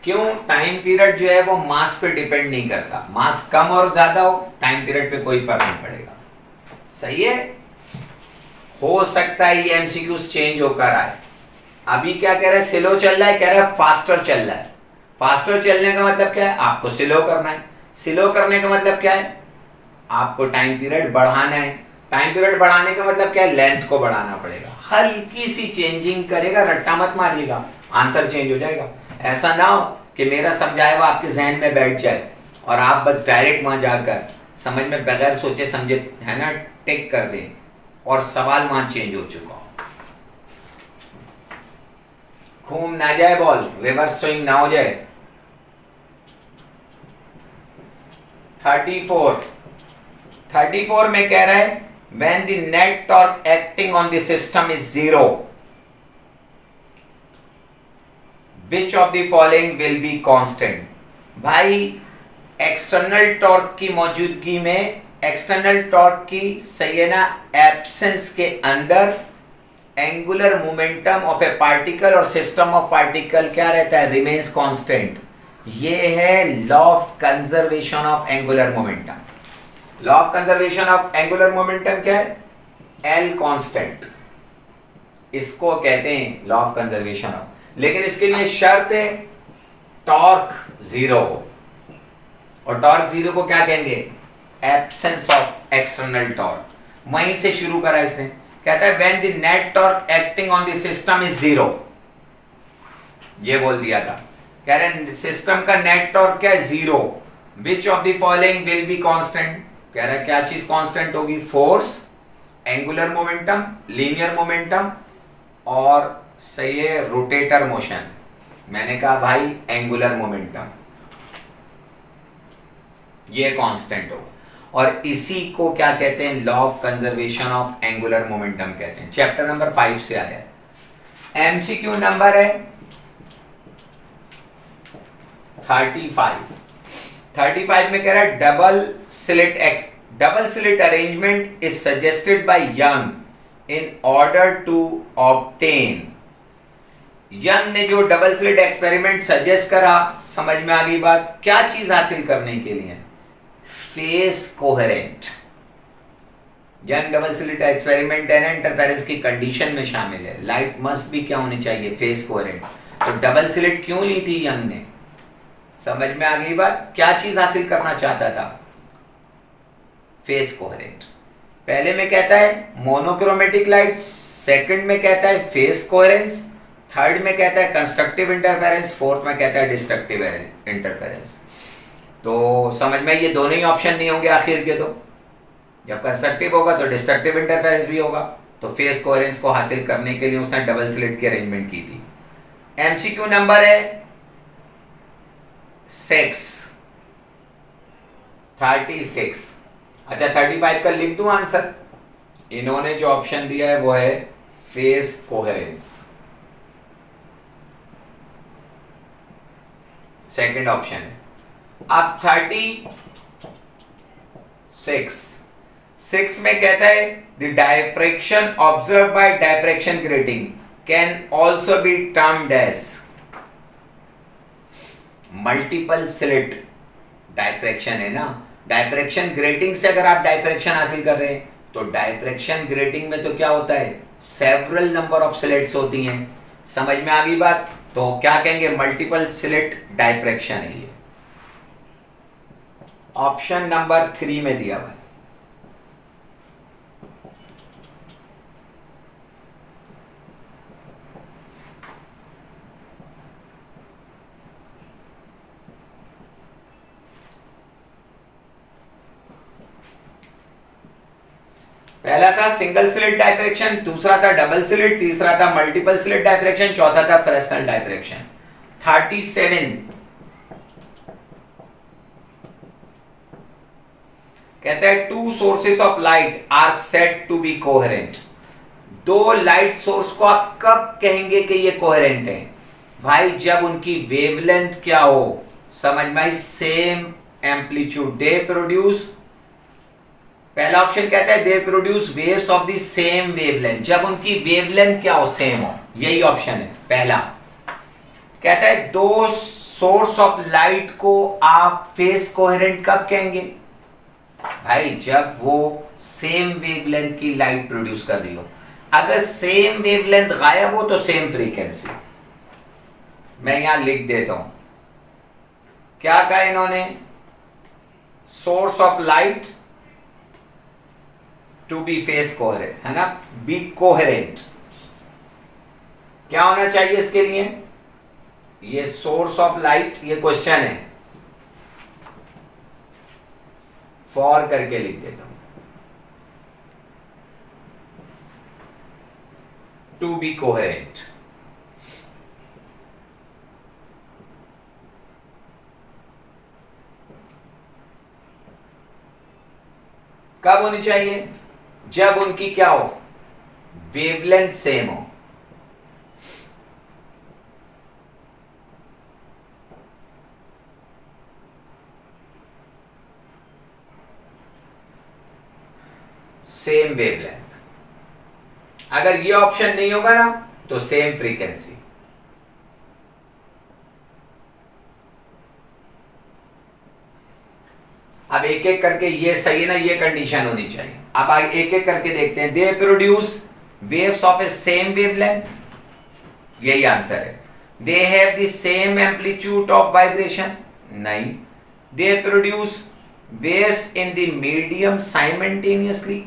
क्यों? टाइम पीरियड जो है वो मास पे डिपेंड नहीं करता, मास कम और ज्यादा हो टाइम पीरियड पे कोई फर्क नहीं पड़ेगा। सही है। हो सकता है ये एमसीक्यूज चेंज होकर आए। अभी क्या कह रहा है? स्लो चल रहा है, कह रहा है फास्टर चल रहा है। फास्टर चलने का मतलब क्या है? आपको स्लो करना है। स्लो करने का मतलब क्या है? आपको टाइम पीरियड बढ़ाना है। टाइम पीरियड बढ़ाने का मतलब क्या है? लेंथ को बढ़ाना पड़ेगा। हल्की सी चेंजिंग करेगा, रट्टा मत मारिएगा, आंसर चेंज हो जाएगा। ऐसा ना हो कि मेरा समझाया हुआ आपके जहन में बैठ जाए और आप बस डायरेक्ट वहां जाकर समझ में बगैर सोचे समझे, है ना, टिक कर दें और सवाल वहां चेंज हो चुका हो। घूम ना जाए बॉल, रिवर्स स्विंग ना हो जाए। 34 में कह रहा है when the net torque acting on the system is zero, which of the following will be constant? भाई एक्सटर्नल टॉर्क की मौजूदगी में, एक्सटर्नल टॉर्क की, सही है ना, एब्सेंस के अंदर angular momentum of A particle और सिस्टम ऑफ पार्टिकल क्या रहता है? Remains constant. ये है law of conservation of angular momentum. Law of conservation of angular momentum क्या है? एल कांस्टेंट, इसको कहते हैं लॉ ऑफ कंजर्वेशन ऑफ। लेकिन इसके लिए शर्त है टॉर्क जीरो हो, और टॉर्क जीरो को क्या कहेंगे? Absence of external torque. वहीं से शुरू करा इसने, कहता है when the net torque acting on the system is zero. ये बोल दिया था, कह रहे सिस्टम का नेट टॉर्क क्या है? Zero. Which of the following will be constant? कह रहा है क्या चीज कांस्टेंट होगी? Force, angular momentum, linear momentum, और सही है रोटेटर मोशन। मैंने कहा भाई एंगुलर मोमेंटम ये कांस्टेंट होगा, और इसी को क्या कहते हैं? Law of conservation of angular momentum कहते हैं। चैप्टर नंबर 5 से आया है। एमसीक्यू नंबर है 35। 35 में कह रहा है double slit arrangement is suggested by Young in order to obtain. Young ने जो डबल स्लिट एक्सपेरिमेंट सजेस्ट करा, समझ में आ गई बात? क्या चीज हासिल करने के लिए? Face coherent. Young double slit experiment है ना, इंटरफेरेंस की कंडीशन में शामिल है। लाइट मस्ट भी क्या होनी चाहिए? Face coherent. तो डबल स्लिट क्यों ली थी यंग ने? समझ में आ गई बात? क्या चीज हासिल करना चाहता था? Face coherent. पहले में कहता है मोनोक्रोमेटिक लाइट, सेकंड में कहता है फेस कोहेरेंस, थर्ड में कहता है कंस्ट्रक्टिव इंटरफेरेंस, फोर्थ में कहता है डिस्ट्रक्टिव इंटरफेरेंस। तो समझ में, ये दोनों ही ऑप्शन नहीं होंगे आखिर के। तो जब कंस्ट्रक्टिव होगा तो डिस्ट्रक्टिव इंटरफेरेंस भी होगा। तो फेस कोहेरेंस को हासिल करने के लिए उसने डबल स्लिट की अरेंजमेंट की थी। एमसीक्यू नंबर है 36। अच्छा 35 का लिख दूं आंसर? इन्होंने जो ऑप्शन दिया है वो है फेस कोहेरेंस, सेकंड ऑप्शन है। अब 36 में कहता है the diffraction observe by diffraction grating can also be termed as multiple slit diffraction. है ना, डायफ्रैक्शन ग्रेटिंग से अगर आप डायफ्रैक्शन हासिल कर रहे हैं तो डायफ्रैक्शन ग्रेटिंग में तो क्या होता है? सेवरल नंबर ऑफ स्लिट्स होती हैं। समझ में आ गई बात? तो क्या कहेंगे? मल्टीपल स्लिट डायफ्रैक्शन है ये। ऑप्शन नंबर 3 में दिया हुआ है। पहला था सिंगल स्लिट डायफ्रैक्शन, दूसरा था डबल स्लिट, तीसरा था मल्टीपल स्लिट डायफ्रैक्शन, चौथा था फ्रेस्नेल डायफ्रैक्शन। 37 कहता है two sources of light are said to be coherent. दो लाइट सोर्स को आप कब कहेंगे कि ये कोहेरेंट है? भाई जब उनकी वेवलेंथ क्या हो, समझ में आई, सेम एम्पलीट्यूड। दे प्रोड्यूस, पहला ऑप्शन कहता है they produce waves of the same wavelength, जब उनकी वेवलेंथ क्या हो, सेम हो, यही ऑप्शन है पहला। कहता है दो सोर्स ऑफ लाइट को आप फेज कोहेरेंट कब कहेंगे? भाई जब वो सेम वेवलेंथ की लाइट प्रोड्यूस कर रही हो। अगर सेम वेवलेंथ गायब हो तो सेम फ्रीक्वेंसी। मैं यहां लिख देता हूं, क्या कहा इन्होंने? Source of light to be phase coherent, है ना, बी कोहेरेंट। क्या होना चाहिए इसके लिए? ये सोर्स ऑफ लाइट, ये क्वेश्चन है, फॉर करके लिख देता हूं, टू बी कोहेरेंट। कब होनी चाहिए? जब उनकी क्या हो, वेवलेंथ सेम हो। Same wavelength. अगर ये ऑप्शन नहीं होगा ना तो सेम फ्रीक्वेंसी। अब एक एक करके, ये सही है ना, ये कंडीशन होनी चाहिए। अब एक एक करके देखते हैं। They produce waves of a same wavelength, यही आंसर है। They have the same amplitude of vibration, नहीं। They produce waves in the medium simultaneously,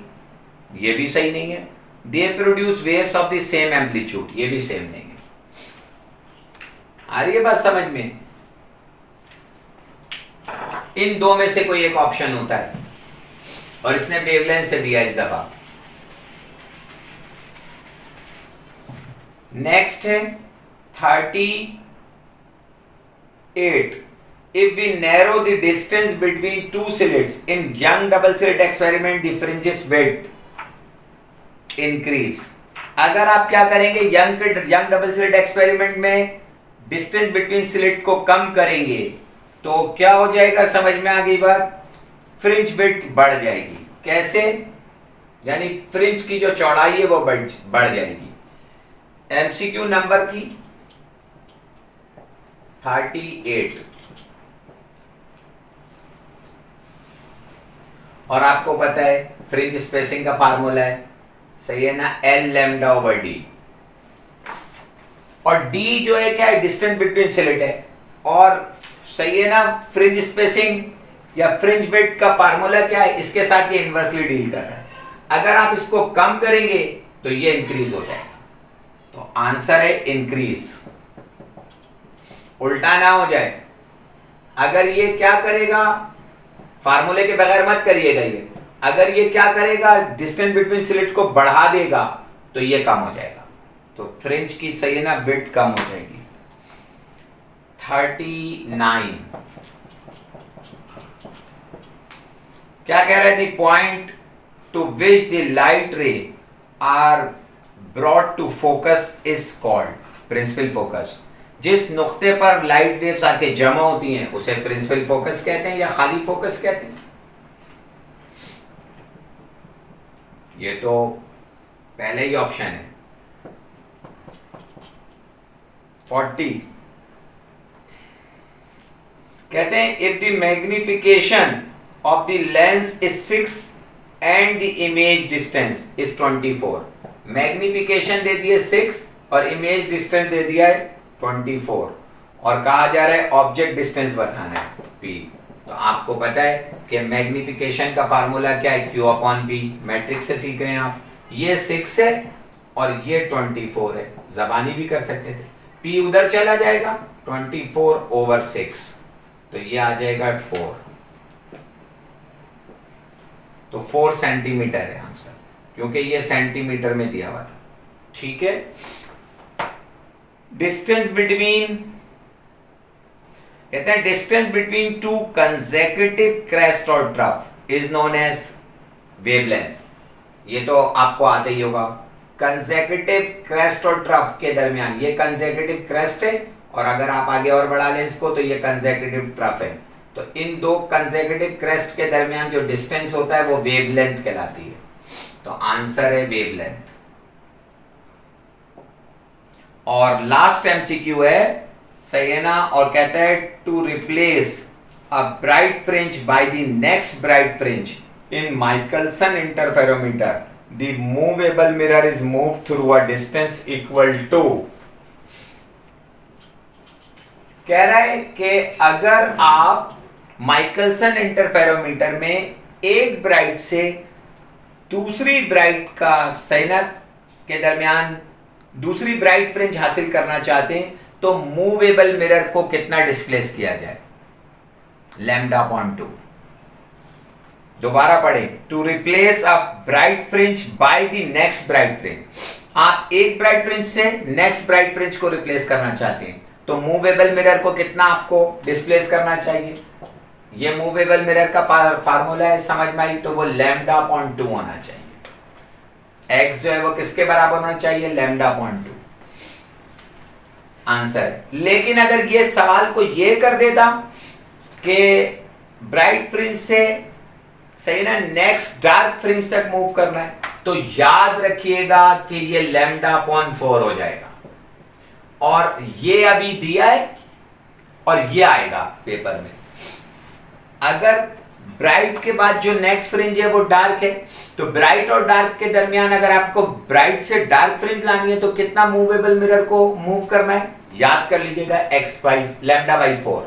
ये भी सही नहीं है। They produce waves of the same amplitude, ये भी सेम नहीं है। आ रही है बात समझ में? इन दो में से कोई एक ऑप्शन होता है और इसने वेवलेंथ से दिया इस दफा। नेक्स्ट है 38। If we narrow the distance between two slits in young double slit experiment, the fringes width increase। अगर आप क्या करेंगे, यंग डबल स्लिट एक्सपेरिमेंट में डिस्टेंस बिटवीन स्लिट को कम करेंगे तो क्या हो जाएगा? समझ में आ गई बात? फ्रिंज विड्थ बढ़ जाएगी। कैसे? यानी फ्रिंज की जो चौड़ाई है वो बढ़ जाएगी। एमसीक्यू नंबर थी 38 और आपको पता है फ्रिंज स्पेसिंग का फार्मूला है, सही है ना, एल लैम्डा ओवर डी। और डी जो है क्या है? डिस्टेंस बिटवीन स्लिट है। और सही है ना, फ्रिंज स्पेसिंग या फ्रिंज विड्थ का फार्मूला क्या है? इसके साथ ये इनवर्सली डील कर रहा है। अगर आप इसको कम करेंगे तो ये इंक्रीज हो जाएगा। तो आंसर है इंक्रीज, उल्टा ना हो जाए। अगर ये क्या करेगा, फार्मूले के बगैर मत करिएगा ये, अगर ये क्या करेगा, डिस्टेंस बिटवीन स्लिट को बढ़ा देगा तो ये कम हो जाएगा। तो फ्रिंज की सही है ना, विड्थ कम हो जाएगी। 39 क्या कह रहे थे? Point to which the light ray are brought to focus is called principal focus. जिस नुक्ते पर लाइट वेव्स आके जमा होती हैं उसे प्रिंसिपल फोकस कहते हैं या खाली फोकस कहते हैं। ये तो पहले ही ऑप्शन है। 40 कहते हैं if the magnification of the lens is 6 and the image distance is 24। Magnification दे दिए 6 और इमेज डिस्टेंस दे दिया है 24 और कहा जा रहा है ऑब्जेक्ट डिस्टेंस बताना है p। तो आपको पता है कि मैग्निफिकेशन का फार्मूला क्या है? q upon p। मैट्रिक्स से सीख रहे हैं आप। ये 6 है और ये 24 है, जबानी भी कर सकते थे। p उधर चला जाएगा, 24 ओवर 6, तो ये आ जाएगा 4। तो 4 सेंटीमीटर है आंसर। क्योंकि ये सेंटीमीटर में दिया हुआ था। ठीक है, डिस्टेंस बिटवीन, कहते हैं distance between two consecutive crest और trough is known as wavelength. ये तो आपको आता ही होगा। कंसेक्यूटिव क्रेस्ट और ट्रफ के दरमियान, ये कंसेक्यूटिव क्रेस्ट है और अगर आप आगे और बढ़ा लें इसको तो ये कंसेक्यूटिव ट्रफ है। तो इन दो कंसेक्यूटिव क्रेस्ट के दरमियान जो डिस्टेंस होता है वो वेवलेंथ कहलाती है। तो आंसर है वेवलेंथ। और लास्ट एमसीक्यू है, सही है ना, और कहता है to replace a bright fringe by the next bright fringe in Michelson interferometer the movable mirror is move through a distance equal to. कह रहा है कि अगर आप माइकलसन इंटरफेरोमीटर में एक ब्राइट से दूसरी ब्राइट का सैनत के दरमियान दूसरी ब्राइट फ्रिंज हासिल करना चाहते हैं तो मूवेबल मिरर को कितना डिस्प्लेस किया जाए, λ/2। दोबारा पढ़ें, to replace a bright fringe by the next bright fringe. आप एक ब्राइट फ्रिंज से नेक्स्ट ब्राइट फ्रिंज को रिप्लेस करना चाहते हैं तो मूवेबल मिरर को कितना आपको डिस्प्लेस करना चाहिए। ये मूवेबल मिरर का फार्मूला है, समझ में आई, तो वो λ/2 होना चाहिए। x जो है वो किसके बराबर होना चाहिए, λ/2 आंसर है। लेकिन अगर ये सवाल को ये कर देता कि ब्राइट फ्रिंज से, सही ना, नेक्स्ट डार्क फ्रिंज तक मूव करना है, तो याद रखिएगा कि ये λ/4 हो जाएगा। और ये अभी दिया है और ये आएगा पेपर में। अगर ब्राइट के बाद जो नेक्स्ट फ्रिंज है वो डार्क है, तो ब्राइट और डार्क के दरमियान अगर आपको ब्राइट से डार्क फ्रिंज लानी है तो कितना मूवेबल मिरर को मूव करना है, याद कर लीजिएगा λ/4।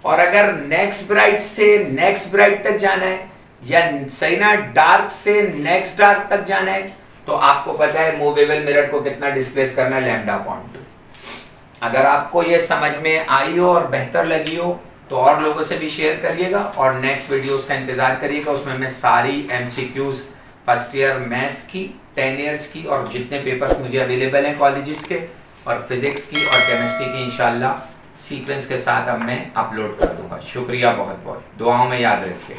और अगर नेक्स्ट ब्राइट से नेक्स्ट ब्राइट तक जाना है या सही ना डार्क से नेक्स्ट डार्क तक जाना है तो आपको पता है मूवेबल मिरर को कितना डिस्प्लेस करना है, λ/2। अगर आपको ये समझ में आई हो और बेहतर लगी हो तो और लोगों से भी शेयर करिएगा और नेक्स्ट वीडियोस का इंतजार करिएगा। उसमें मैं सारी एमसीक्यूज फर्स्ट ईयर मैथ की, 10 इयर्स की और जितने पेपर्स मुझे अवेलेबल हैं कॉलेजेस के, और फिजिक्स की और केमिस्ट्री की इंशाल्लाह सीक्वेंस के साथ अब मैं अपलोड कर दूंगा। शुक्रिया बहुत बहुत, दुआओं में याद रखिए।